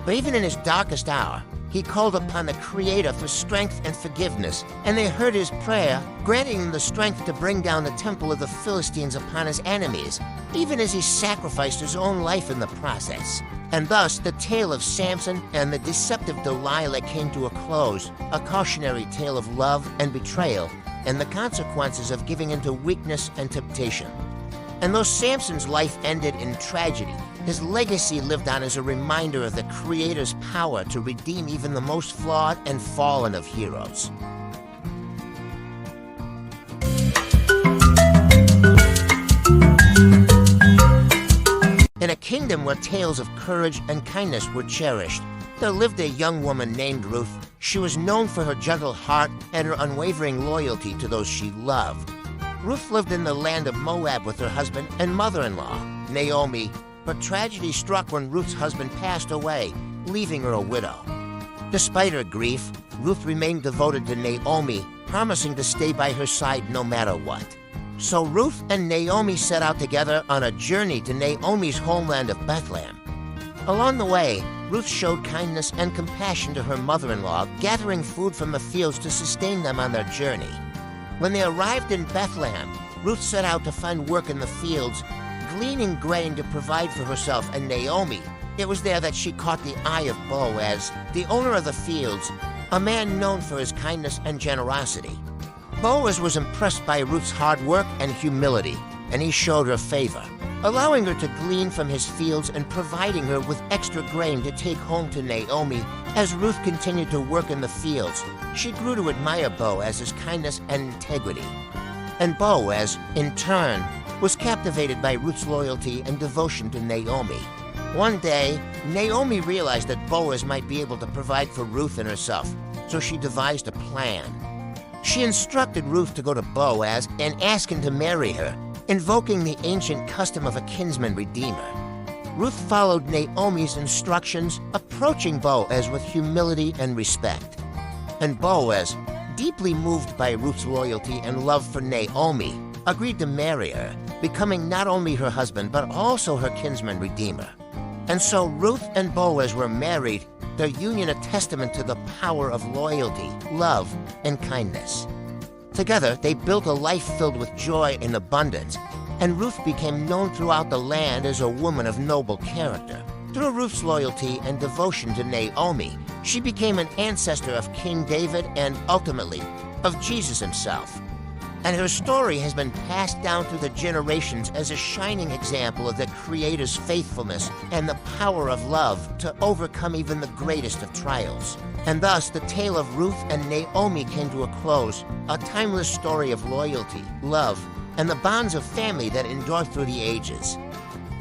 A: But even in his darkest hour, he called upon the Creator for strength and forgiveness, and they heard his prayer, granting him the strength to bring down the temple of the Philistines upon his enemies, even as he sacrificed his own life in the process. And thus, the tale of Samson and the deceptive Delilah came to a close, a cautionary tale of love and betrayal, and the consequences of giving into weakness and temptation. And though Samson's life ended in tragedy, his legacy lived on as a reminder of the Creator's power to redeem even the most flawed and fallen of heroes. In a kingdom where tales of courage and kindness were cherished, there lived a young woman named Ruth. She was known for her gentle heart and her unwavering loyalty to those she loved. Ruth lived in the land of Moab with her husband and mother-in-law, Naomi, but tragedy struck when Ruth's husband passed away, leaving her a widow. Despite her grief, Ruth remained devoted to Naomi, promising to stay by her side no matter what. So Ruth and Naomi set out together on a journey to Naomi's homeland of Bethlehem. Along the way, Ruth showed kindness and compassion to her mother-in-law, gathering food from the fields to sustain them on their journey. When they arrived in Bethlehem, Ruth set out to find work in the fields, gleaning grain to provide for herself and Naomi. It was there that she caught the eye of Boaz, the owner of the fields, a man known for his kindness and generosity. Boaz was impressed by Ruth's hard work and humility, and he showed her favor, allowing her to glean from his fields and providing her with extra grain to take home to Naomi. As Ruth continued to work in the fields, she grew to admire Boaz's kindness and integrity. And Boaz, in turn, was captivated by Ruth's loyalty and devotion to Naomi. One day, Naomi realized that Boaz might be able to provide for Ruth and herself, so she devised a plan. She instructed Ruth to go to Boaz and ask him to marry her, invoking the ancient custom of a kinsman redeemer. Ruth followed Naomi's instructions, approaching Boaz with humility and respect. And Boaz, deeply moved by Ruth's loyalty and love for Naomi, agreed to marry her, becoming not only her husband but also her kinsman redeemer. And so Ruth and Boaz were married, their union a testament to the power of loyalty, love, and kindness. Together, they built a life filled with joy and abundance, and Ruth became known throughout the land as a woman of noble character. Through Ruth's loyalty and devotion to Naomi, she became an ancestor of King David and, ultimately, of Jesus himself. And her story has been passed down through the generations as a shining example of the Creator's faithfulness and the power of love to overcome even the greatest of trials. And thus, the tale of Ruth and Naomi came to a close, a timeless story of loyalty, love, and the bonds of family that endure through the ages.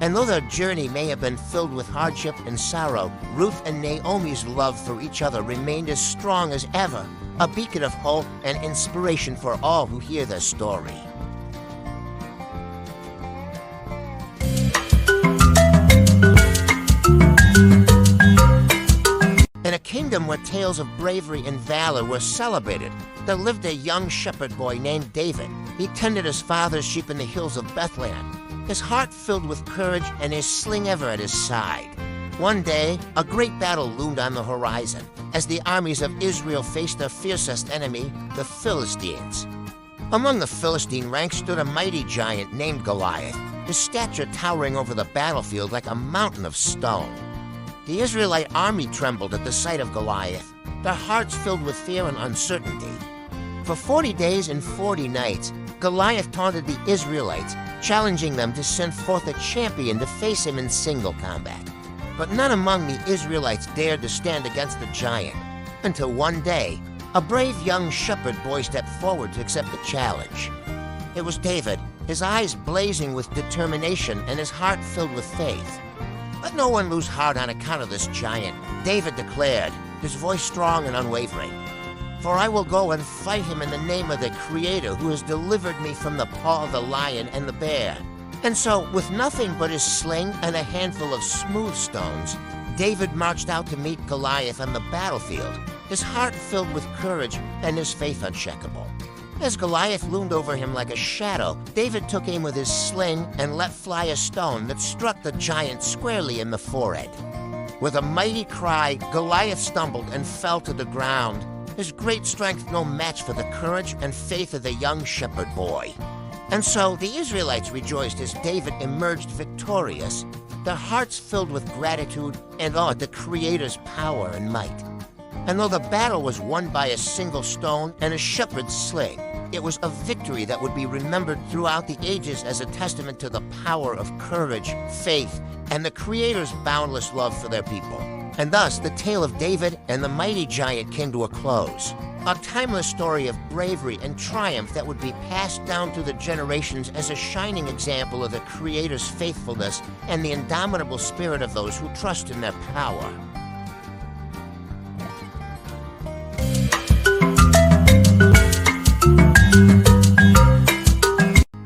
A: And though their journey may have been filled with hardship and sorrow, Ruth and Naomi's love for each other remained as strong as ever, a beacon of hope and inspiration for all who hear their story. In a kingdom where tales of bravery and valor were celebrated, there lived a young shepherd boy named David. He tended his father's sheep in the hills of Bethlehem, his heart filled with courage and his sling ever at his side. One day, a great battle loomed on the horizon as the armies of Israel faced their fiercest enemy, the Philistines. Among the Philistine ranks stood a mighty giant named Goliath, his stature towering over the battlefield like a mountain of stone. The Israelite army trembled at the sight of Goliath, their hearts filled with fear and uncertainty. For 40 days and 40 nights, Goliath taunted the Israelites, challenging them to send forth a champion to face him in single combat. But none among the Israelites dared to stand against the giant, until one day, a brave young shepherd boy stepped forward to accept the challenge. It was David, his eyes blazing with determination and his heart filled with faith. Let no one lose heart on account of this giant, David declared, his voice strong and unwavering. For I will go and fight him in the name of the Creator who has delivered me from the paw of the lion and the bear. And so, with nothing but his sling and a handful of smooth stones, David marched out to meet Goliath on the battlefield, his heart filled with courage and his faith unshakable. As Goliath loomed over him like a shadow, David took aim with his sling and let fly a stone that struck the giant squarely in the forehead. With a mighty cry, Goliath stumbled and fell to the ground, his great strength no match for the courage and faith of the young shepherd boy. And so the Israelites rejoiced as David emerged victorious, their hearts filled with gratitude and awe at the Creator's power and might. And though the battle was won by a single stone and a shepherd's sling, it was a victory that would be remembered throughout the ages as a testament to the power of courage, faith, and the Creator's boundless love for their people. And thus, the tale of David and the mighty giant came to a close. A timeless story of bravery and triumph that would be passed down through the generations as a shining example of the Creator's faithfulness and the indomitable spirit of those who trust in their power.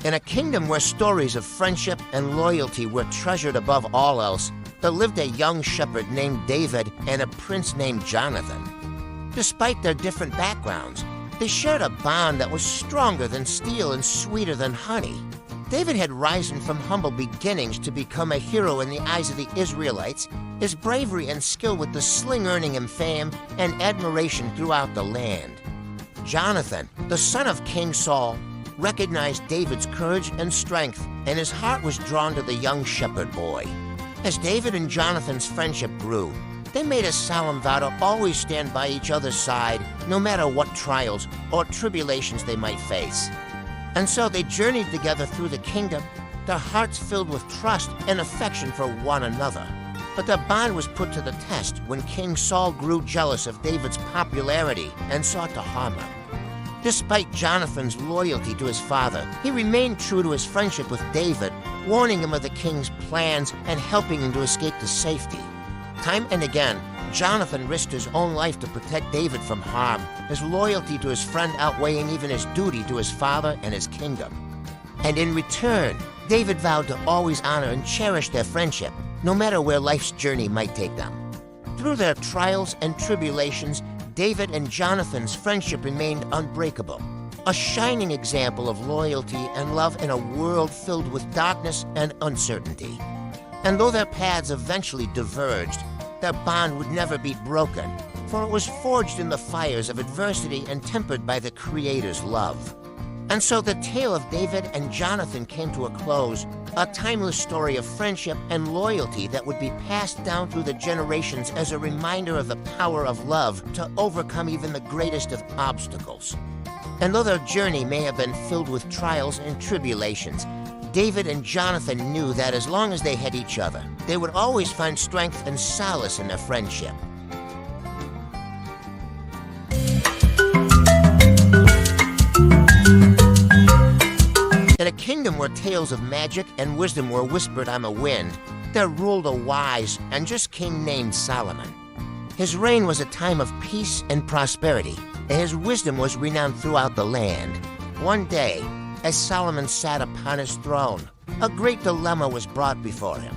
A: In a kingdom where stories of friendship and loyalty were treasured above all else, there lived a young shepherd named David and a prince named Jonathan. Despite their different backgrounds, they shared a bond that was stronger than steel and sweeter than honey. David had risen from humble beginnings to become a hero in the eyes of the Israelites, his bravery and skill with the sling earning him fame and admiration throughout the land. Jonathan, the son of King Saul, recognized David's courage and strength, and his heart was drawn to the young shepherd boy. As David and Jonathan's friendship grew, they made a solemn vow to always stand by each other's side, no matter what trials or tribulations they might face. And so they journeyed together through the kingdom, their hearts filled with trust and affection for one another. But their bond was put to the test when King Saul grew jealous of David's popularity and sought to harm him. Despite Jonathan's loyalty to his father, he remained true to his friendship with David, warning him of the king's plans and helping him to escape to safety. Time and again, Jonathan risked his own life to protect David from harm, his loyalty to his friend outweighing even his duty to his father and his kingdom. And in return, David vowed to always honor and cherish their friendship, no matter where life's journey might take them. Through their trials and tribulations, David and Jonathan's friendship remained unbreakable, a shining example of loyalty and love in a world filled with darkness and uncertainty. And though their paths eventually diverged, their bond would never be broken, for it was forged in the fires of adversity and tempered by the Creator's love. And so the tale of David and Jonathan came to a close, a timeless story of friendship and loyalty that would be passed down through the generations as a reminder of the power of love to overcome even the greatest of obstacles. And though their journey may have been filled with trials and tribulations, David and Jonathan knew that as long as they had each other, they would always find strength and solace in their friendship. In a kingdom where tales of magic and wisdom were whispered on the wind, there ruled a wise and just king named Solomon. His reign was a time of peace and prosperity, and his wisdom was renowned throughout the land. One day, as Solomon sat upon his throne, a great dilemma was brought before him.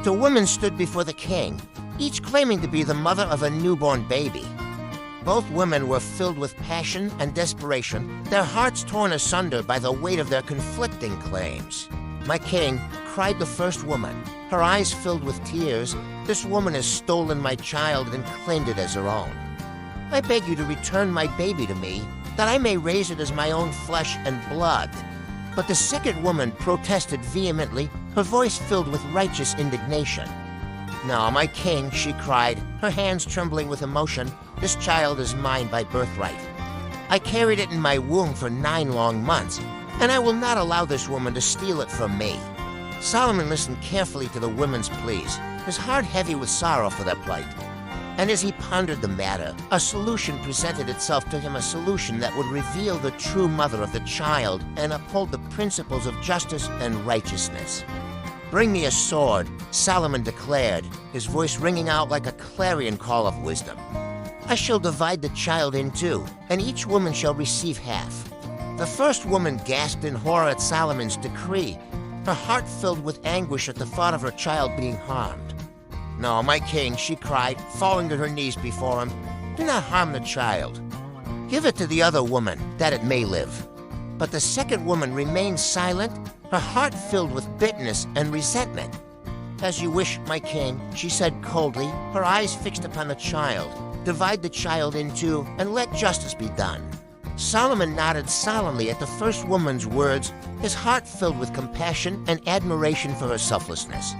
A: Two women stood before the king, each claiming to be the mother of a newborn baby. Both women were filled with passion and desperation, their hearts torn asunder by the weight of their conflicting claims. "My king," cried the first woman, her eyes filled with tears, "this woman has stolen my child and claimed it as her own. I beg you to return my baby to me, that I may raise it as my own flesh and blood." But the second woman protested vehemently, her voice filled with righteous indignation. "No, my king," she cried, her hands trembling with emotion, "this child is mine by birthright. I carried it in my womb for 9 long months, and I will not allow this woman to steal it from me." Solomon listened carefully to the women's pleas, his heart heavy with sorrow for their plight. And as he pondered the matter, a solution presented itself to him, a solution that would reveal the true mother of the child and uphold the principles of justice and righteousness. "Bring me a sword," Solomon declared, his voice ringing out like a clarion call of wisdom. "I shall divide the child in two, and each woman shall receive half." The first woman gasped in horror at Solomon's decree, her heart filled with anguish at the thought of her child being harmed. "No, my king," she cried, falling to her knees before him, "do not harm the child. Give it to the other woman, that it may live." But the second woman remained silent, her heart filled with bitterness and resentment. "As you wish, my king," she said coldly, her eyes fixed upon the child. "Divide the child in two, and let justice be done." Solomon nodded solemnly at the first woman's words, his heart filled with compassion and admiration for her selflessness.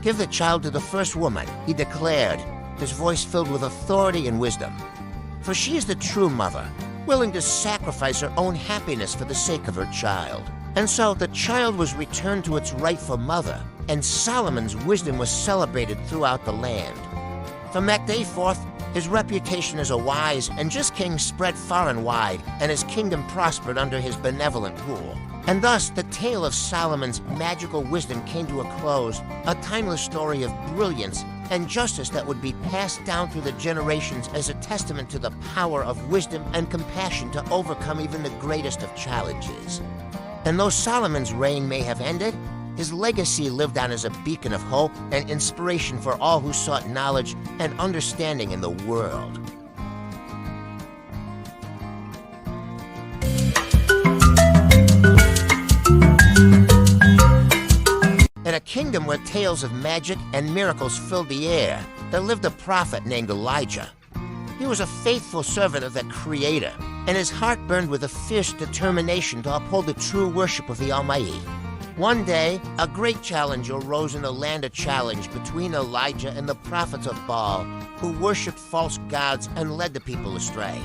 A: "Give the child to the first woman," he declared, his voice filled with authority and wisdom. "For she is the true mother, willing to sacrifice her own happiness for the sake of her child." And so the child was returned to its rightful mother, and Solomon's wisdom was celebrated throughout the land. From that day forth, his reputation as a wise and just king spread far and wide, and his kingdom prospered under his benevolent rule. And thus, the tale of Solomon's magical wisdom came to a close, a timeless story of brilliance and justice that would be passed down through the generations as a testament to the power of wisdom and compassion to overcome even the greatest of challenges. And though Solomon's reign may have ended, his legacy lived on as a beacon of hope and inspiration for all who sought knowledge and understanding in the world. In a kingdom where tales of magic and miracles filled the air, there lived a prophet named Elijah. He was a faithful servant of the Creator, and his heart burned with a fierce determination to uphold the true worship of the Almighty. One day, a great challenge arose in the land of challenge between Elijah and the prophets of Baal, who worshipped false gods and led the people astray.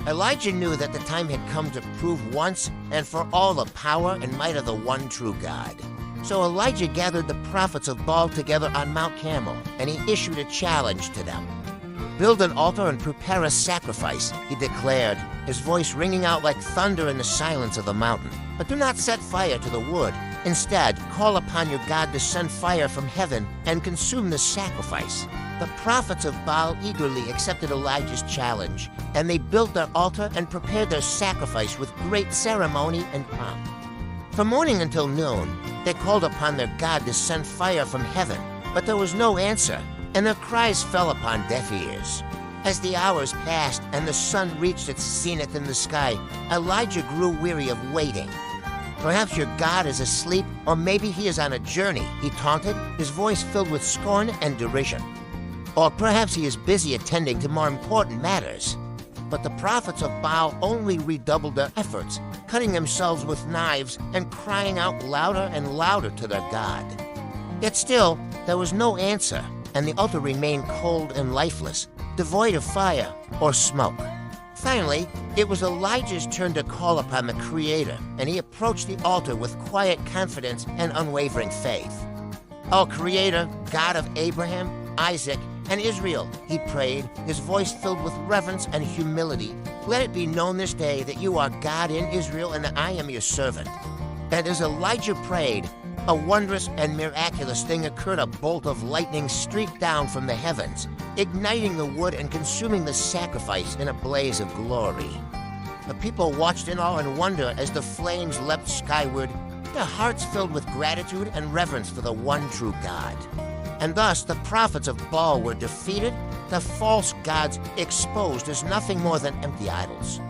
A: Elijah knew that the time had come to prove once and for all the power and might of the one true God. So Elijah gathered the prophets of Baal together on Mount Carmel, and he issued a challenge to them. "Build an altar and prepare a sacrifice," he declared, his voice ringing out like thunder in the silence of the mountain. "But do not set fire to the wood. Instead, call upon your God to send fire from heaven and consume the sacrifice." The prophets of Baal eagerly accepted Elijah's challenge, and they built their altar and prepared their sacrifice with great ceremony and pomp. From morning until noon, they called upon their God to send fire from heaven, but there was no answer, and their cries fell upon deaf ears. As the hours passed and the sun reached its zenith in the sky, Elijah grew weary of waiting. "Perhaps your God is asleep, or maybe he is on a journey," he taunted, his voice filled with scorn and derision. "Or perhaps he is busy attending to more important matters." But the prophets of Baal only redoubled their efforts, cutting themselves with knives and crying out louder and louder to their God. Yet still, there was no answer, and the altar remained cold and lifeless, devoid of fire or smoke. Finally, it was Elijah's turn to call upon the Creator, and he approached the altar with quiet confidence and unwavering faith. "O Creator, God of Abraham, Isaac, and Israel," he prayed, his voice filled with reverence and humility, "let it be known this day that you are God in Israel and that I am your servant." And as Elijah prayed, a wondrous and miraculous thing occurred. A bolt of lightning streaked down from the heavens, igniting the wood and consuming the sacrifice in a blaze of glory. The people watched in awe and wonder as the flames leapt skyward, their hearts filled with gratitude and reverence for the one true God. And thus the prophets of Baal were defeated, the false gods exposed as nothing more than empty idols.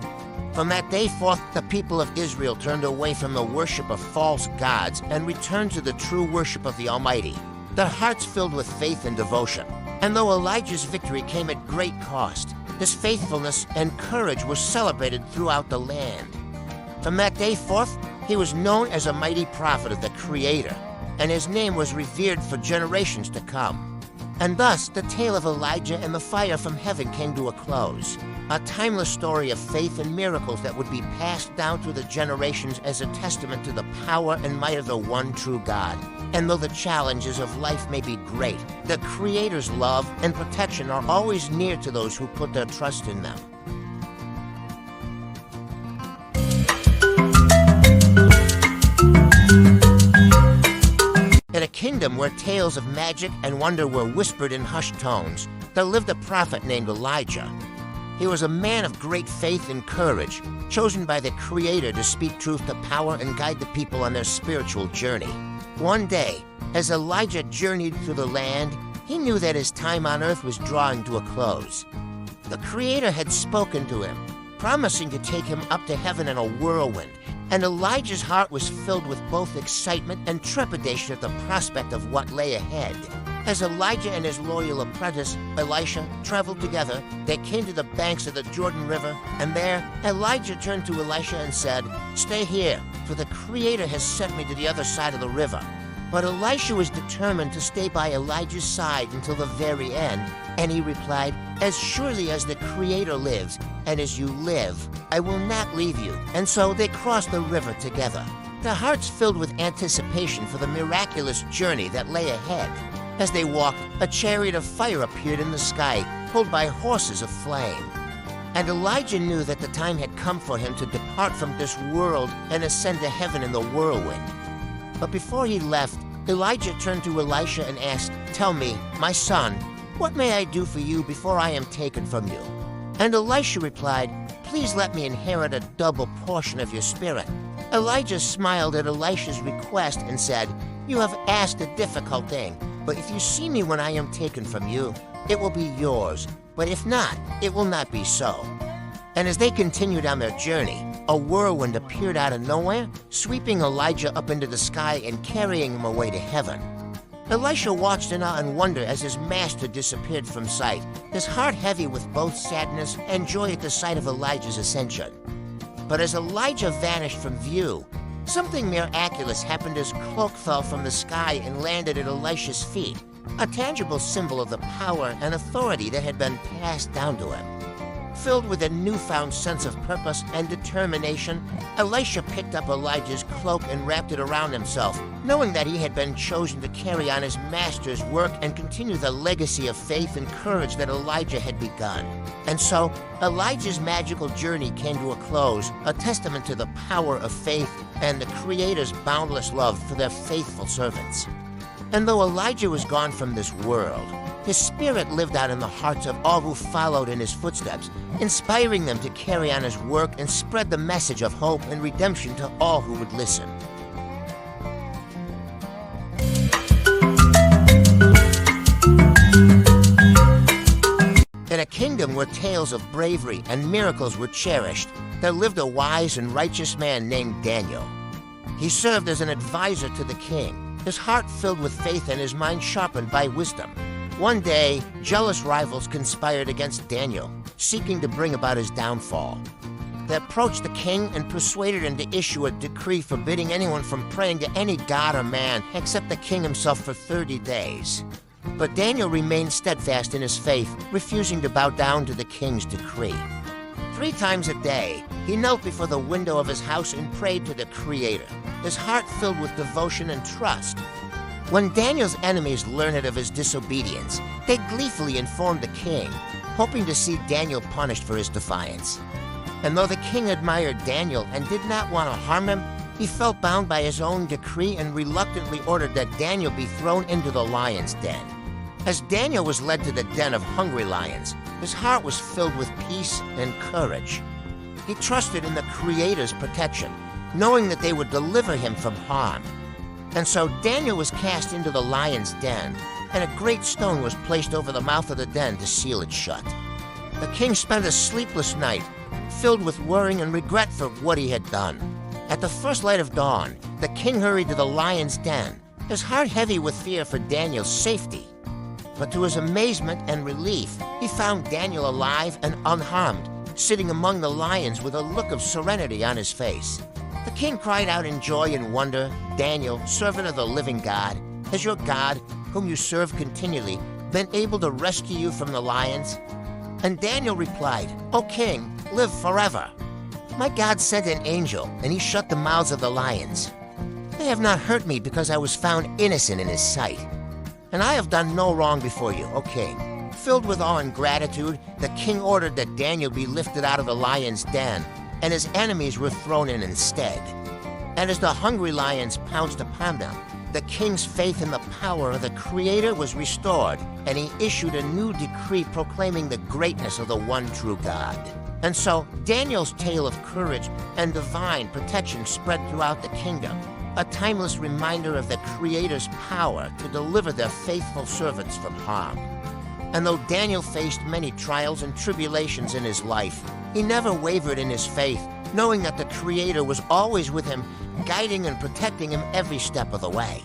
A: From that day forth, the people of Israel turned away from the worship of false gods and returned to the true worship of the Almighty, their hearts filled with faith and devotion. And though Elijah's victory came at great cost, his faithfulness and courage were celebrated throughout the land. From that day forth, he was known as a mighty prophet of the Creator, and his name was revered for generations to come. And thus, the tale of Elijah and the fire from heaven came to a close, a timeless story of faith and miracles that would be passed down through the generations as a testament to the power and might of the one true God. And though the challenges of life may be great, the Creator's love and protection are always near to those who put their trust in them. In a kingdom where tales of magic and wonder were whispered in hushed tones, there lived a prophet named Elijah. He was a man of great faith and courage, chosen by the Creator to speak truth to power and guide the people on their spiritual journey. One day, as Elijah journeyed through the land, he knew that his time on earth was drawing to a close. The Creator had spoken to him, promising to take him up to heaven in a whirlwind, and Elijah's heart was filled with both excitement and trepidation at the prospect of what lay ahead. As Elijah and his loyal apprentice, Elisha, traveled together, they came to the banks of the Jordan River, and there Elijah turned to Elisha and said, "Stay here, for the Creator has sent me to the other side of the river." But Elisha was determined to stay by Elijah's side until the very end, and he replied, "As surely as the Creator lives, and as you live, I will not leave you." And so they crossed the river together, their hearts filled with anticipation for the miraculous journey that lay ahead. As they walked, a chariot of fire appeared in the sky, pulled by horses of flame. And Elijah knew that the time had come for him to depart from this world and ascend to heaven in the whirlwind. But before he left, Elijah turned to Elisha and asked, "Tell me, my son, what may I do for you before I am taken from you?" And Elisha replied, "Please let me inherit a double portion of your spirit." Elijah smiled at Elisha's request and said, "You have asked a difficult thing, but if you see me when I am taken from you, it will be yours. But if not, it will not be so." And as they continued on their journey, a whirlwind appeared out of nowhere, sweeping Elijah up into the sky and carrying him away to heaven. Elisha watched in awe and wonder as his master disappeared from sight, his heart heavy with both sadness and joy at the sight of Elijah's ascension. But as Elijah vanished from view, something miraculous happened as cloak fell from the sky and landed at Elisha's feet, a tangible symbol of the power and authority that had been passed down to him. Filled with a newfound sense of purpose and determination, Elisha picked up Elijah's cloak and wrapped it around himself, knowing that he had been chosen to carry on his master's work and continue the legacy of faith and courage that Elijah had begun. And so, Elijah's magical journey came to a close, a testament to the power of faith and the Creator's boundless love for their faithful servants. And though Elijah was gone from this world, his spirit lived out in the hearts of all who followed in his footsteps, inspiring them to carry on his work and spread the message of hope and redemption to all who would listen. In a kingdom where tales of bravery and miracles were cherished, there lived a wise and righteous man named Daniel. He served as an advisor to the king, his heart filled with faith and his mind sharpened by wisdom. One day, jealous rivals conspired against Daniel, seeking to bring about his downfall. They approached the king and persuaded him to issue a decree forbidding anyone from praying to any god or man except the king himself for 30 days. But Daniel remained steadfast in his faith, refusing to bow down to the king's decree. 3 times a day, he knelt before the window of his house and prayed to the Creator, his heart filled with devotion and trust. When Daniel's enemies learned of his disobedience, they gleefully informed the king, hoping to see Daniel punished for his defiance. And though the king admired Daniel and did not want to harm him, he felt bound by his own decree and reluctantly ordered that Daniel be thrown into the lion's den. As Daniel was led to the den of hungry lions, his heart was filled with peace and courage. He trusted in the Creator's protection, knowing that they would deliver him from harm. And so Daniel was cast into the lion's den, and a great stone was placed over the mouth of the den to seal it shut. The king spent a sleepless night, filled with worrying and regret for what he had done. At the first light of dawn, the king hurried to the lion's den, his heart heavy with fear for Daniel's safety. But to his amazement and relief, he found Daniel alive and unharmed, sitting among the lions with a look of serenity on his face. The king cried out in joy and wonder, "Daniel, servant of the living God, has your God, whom you serve continually, been able to rescue you from the lions?" And Daniel replied, "O king, live forever. My God sent an angel, and he shut the mouths of the lions. They have not hurt me because I was found innocent in his sight. And I have done no wrong before you, O king." Filled with awe and gratitude, the king ordered that Daniel be lifted out of the lion's den, and his enemies were thrown in instead. And as the hungry lions pounced upon them, the king's faith in the power of the Creator was restored, and he issued a new decree proclaiming the greatness of the one true God. And so, Daniel's tale of courage and divine protection spread throughout the kingdom, a timeless reminder of the Creator's power to deliver their faithful servants from harm. And though Daniel faced many trials and tribulations in his life, he never wavered in his faith, knowing that the Creator was always with him, guiding and protecting him every step of the way.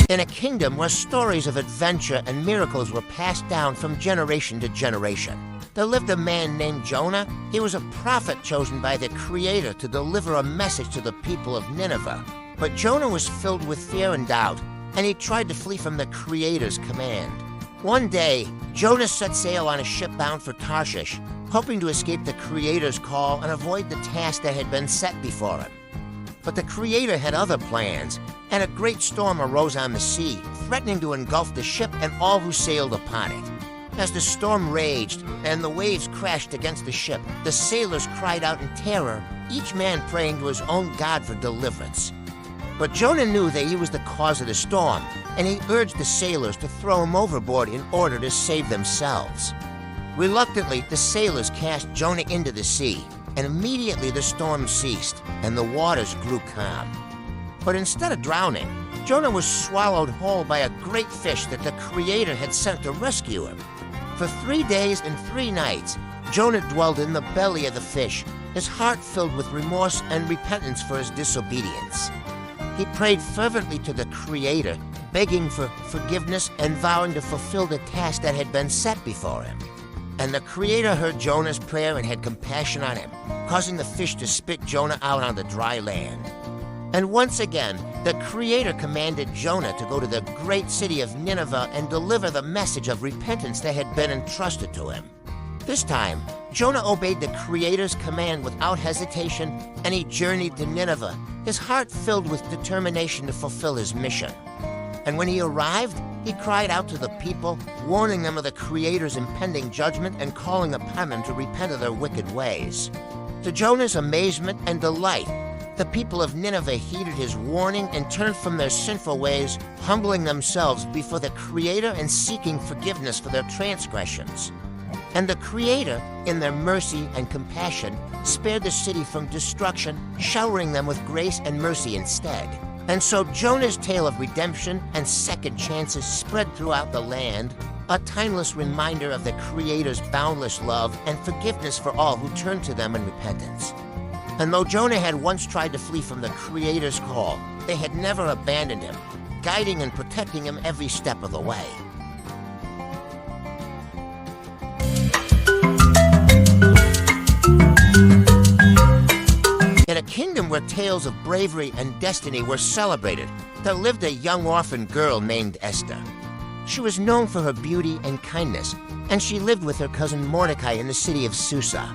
A: In a kingdom where stories of adventure and miracles were passed down from generation to generation, there lived a man named Jonah. He was a prophet chosen by the Creator to deliver a message to the people of Nineveh. But Jonah was filled with fear and doubt, and he tried to flee from the Creator's command. One day, Jonah set sail on a ship bound for Tarshish, hoping to escape the Creator's call and avoid the task that had been set before him. But the Creator had other plans, and a great storm arose on the sea, threatening to engulf the ship and all who sailed upon it. As the storm raged and the waves crashed against the ship, the sailors cried out in terror, each man praying to his own God for deliverance. But Jonah knew that he was the cause of the storm, and he urged the sailors to throw him overboard in order to save themselves. Reluctantly, the sailors cast Jonah into the sea, and immediately the storm ceased, and the waters grew calm. But instead of drowning, Jonah was swallowed whole by a great fish that the Creator had sent to rescue him. For 3 days and 3 nights, Jonah dwelled in the belly of the fish, his heart filled with remorse and repentance for his disobedience. He prayed fervently to the Creator, begging for forgiveness and vowing to fulfill the task that had been set before him. And the Creator heard Jonah's prayer and had compassion on him, causing the fish to spit Jonah out on the dry land. And once again, the Creator commanded Jonah to go to the great city of Nineveh and deliver the message of repentance that had been entrusted to him. This time, Jonah obeyed the Creator's command without hesitation, and he journeyed to Nineveh, his heart filled with determination to fulfill his mission. And when he arrived, he cried out to the people, warning them of the Creator's impending judgment and calling upon them to repent of their wicked ways. To Jonah's amazement and delight, the people of Nineveh heeded his warning and turned from their sinful ways, humbling themselves before the Creator and seeking forgiveness for their transgressions. And the Creator, in their mercy and compassion, spared the city from destruction, showering them with grace and mercy instead. And so Jonah's tale of redemption and second chances spread throughout the land, a timeless reminder of the Creator's boundless love and forgiveness for all who turn to them in repentance. And though Jonah had once tried to flee from the Creator's call, they had never abandoned him, guiding and protecting him every step of the way. In a kingdom where tales of bravery and destiny were celebrated, there lived a young orphan girl named Esther. She was known for her beauty and kindness, and she lived with her cousin Mordecai in the city of Susa.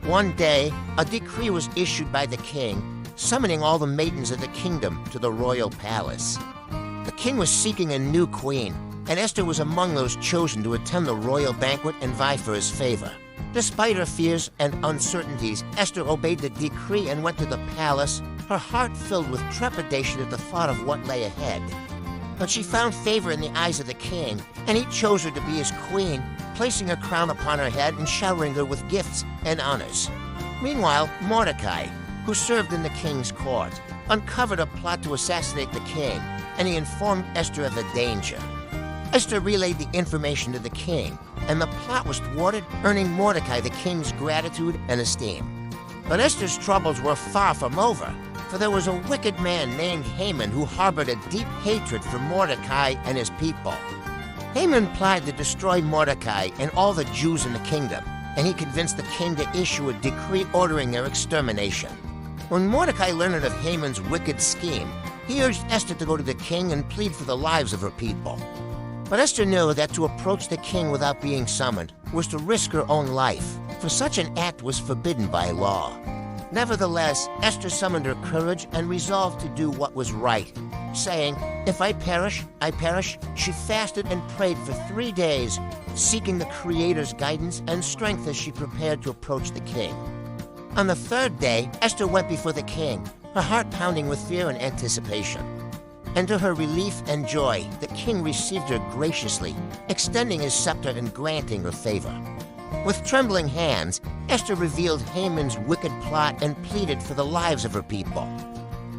A: One day, a decree was issued by the king, summoning all the maidens of the kingdom to the royal palace. The king was seeking a new queen, and Esther was among those chosen to attend the royal banquet and vie for his favor. Despite her fears and uncertainties, Esther obeyed the decree and went to the palace, her heart filled with trepidation at the thought of what lay ahead. But she found favor in the eyes of the king, and he chose her to be his queen, placing a crown upon her head and showering her with gifts and honors. Meanwhile, Mordecai, who served in the king's court, uncovered a plot to assassinate the king, and he informed Esther of the danger. Esther relayed the information to the king, and the plot was thwarted, earning Mordecai the king's gratitude and esteem. But Esther's troubles were far from over, for there was a wicked man named Haman who harbored a deep hatred for Mordecai and his people. Haman plotted to destroy Mordecai and all the Jews in the kingdom, and he convinced the king to issue a decree ordering their extermination. When Mordecai learned of Haman's wicked scheme, he urged Esther to go to the king and plead for the lives of her people. But Esther knew that to approach the king without being summoned was to risk her own life, for such an act was forbidden by law. Nevertheless, Esther summoned her courage and resolved to do what was right, saying, "If I perish, I perish." She fasted and prayed for 3 days, seeking the Creator's guidance and strength as she prepared to approach the king. On the 3rd day, Esther went before the king, her heart pounding with fear and anticipation. And to her relief and joy, the king received her graciously, extending his scepter and granting her favor. With trembling hands, Esther revealed Haman's wicked plot and pleaded for the lives of her people.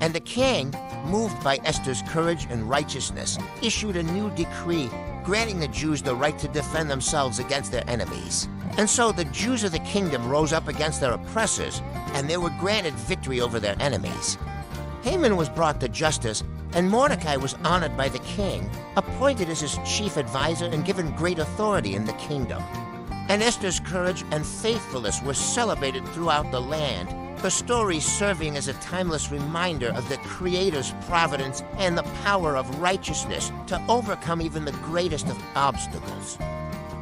A: And the king, moved by Esther's courage and righteousness, issued a new decree granting the Jews the right to defend themselves against their enemies. And so the Jews of the kingdom rose up against their oppressors, and they were granted victory over their enemies. Haman was brought to justice, and Mordecai was honored by the king, appointed as his chief advisor and given great authority in the kingdom. And Esther's courage and faithfulness were celebrated throughout the land, her story serving as a timeless reminder of the Creator's providence and the power of righteousness to overcome even the greatest of obstacles.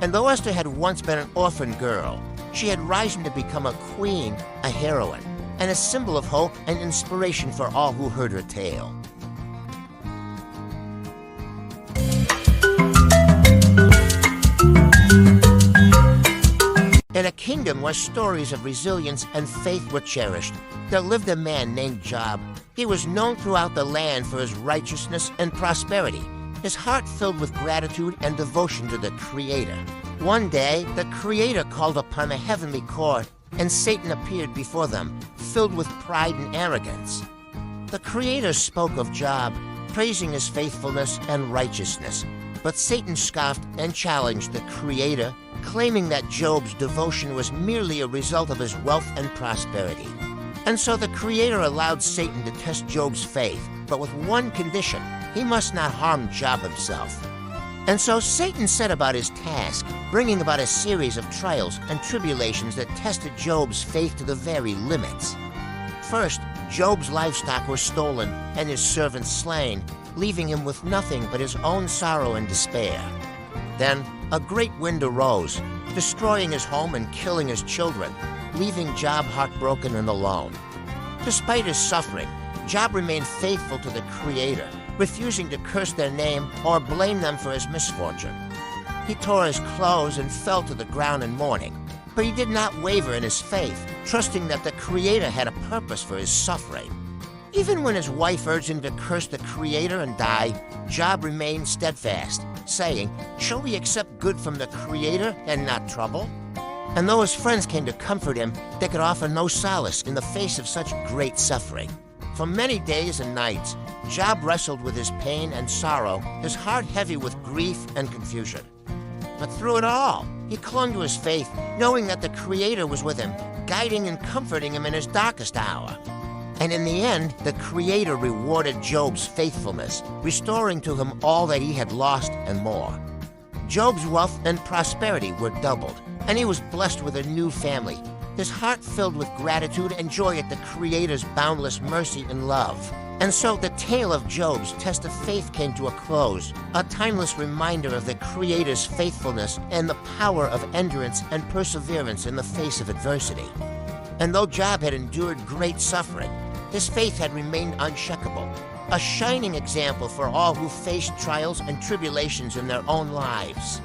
A: And though Esther had once been an orphan girl, she had risen to become a queen, a heroine, and a symbol of hope and inspiration for all who heard her tale. In a kingdom where stories of resilience and faith were cherished, there lived a man named Job. He was known throughout the land for his righteousness and prosperity, his heart filled with gratitude and devotion to the Creator. One day, the Creator called upon the heavenly court, and Satan appeared before them, filled with pride and arrogance. The Creator spoke of Job, praising his faithfulness and righteousness, but Satan scoffed and challenged the Creator, claiming that Job's devotion was merely a result of his wealth and prosperity. And so the Creator allowed Satan to test Job's faith, but with one condition: he must not harm Job himself. And so Satan set about his task, bringing about a series of trials and tribulations that tested Job's faith to the very limits. First, Job's livestock were stolen and his servants slain, leaving him with nothing but his own sorrow and despair. Then, a great wind arose, destroying his home and killing his children, leaving Job heartbroken and alone. Despite his suffering, Job remained faithful to the Creator, refusing to curse their name or blame them for his misfortune. He tore his clothes and fell to the ground in mourning, but he did not waver in his faith, trusting that the Creator had a purpose for his suffering. Even when his wife urged him to curse the Creator and die, Job remained steadfast, saying, "Shall we accept good from the Creator and not trouble?" And though his friends came to comfort him, they could offer no solace in the face of such great suffering. For many days and nights, Job wrestled with his pain and sorrow, his heart heavy with grief and confusion. But through it all, he clung to his faith, knowing that the Creator was with him, guiding and comforting him in his darkest hour. And in the end, the Creator rewarded Job's faithfulness, restoring to him all that he had lost and more. Job's wealth and prosperity were doubled, and he was blessed with a new family, his heart filled with gratitude and joy at the Creator's boundless mercy and love. And so the tale of Job's test of faith came to a close, a timeless reminder of the Creator's faithfulness and the power of endurance and perseverance in the face of adversity. And though Job had endured great suffering, his faith had remained unshakable, a shining example for all who faced trials and tribulations in their own lives.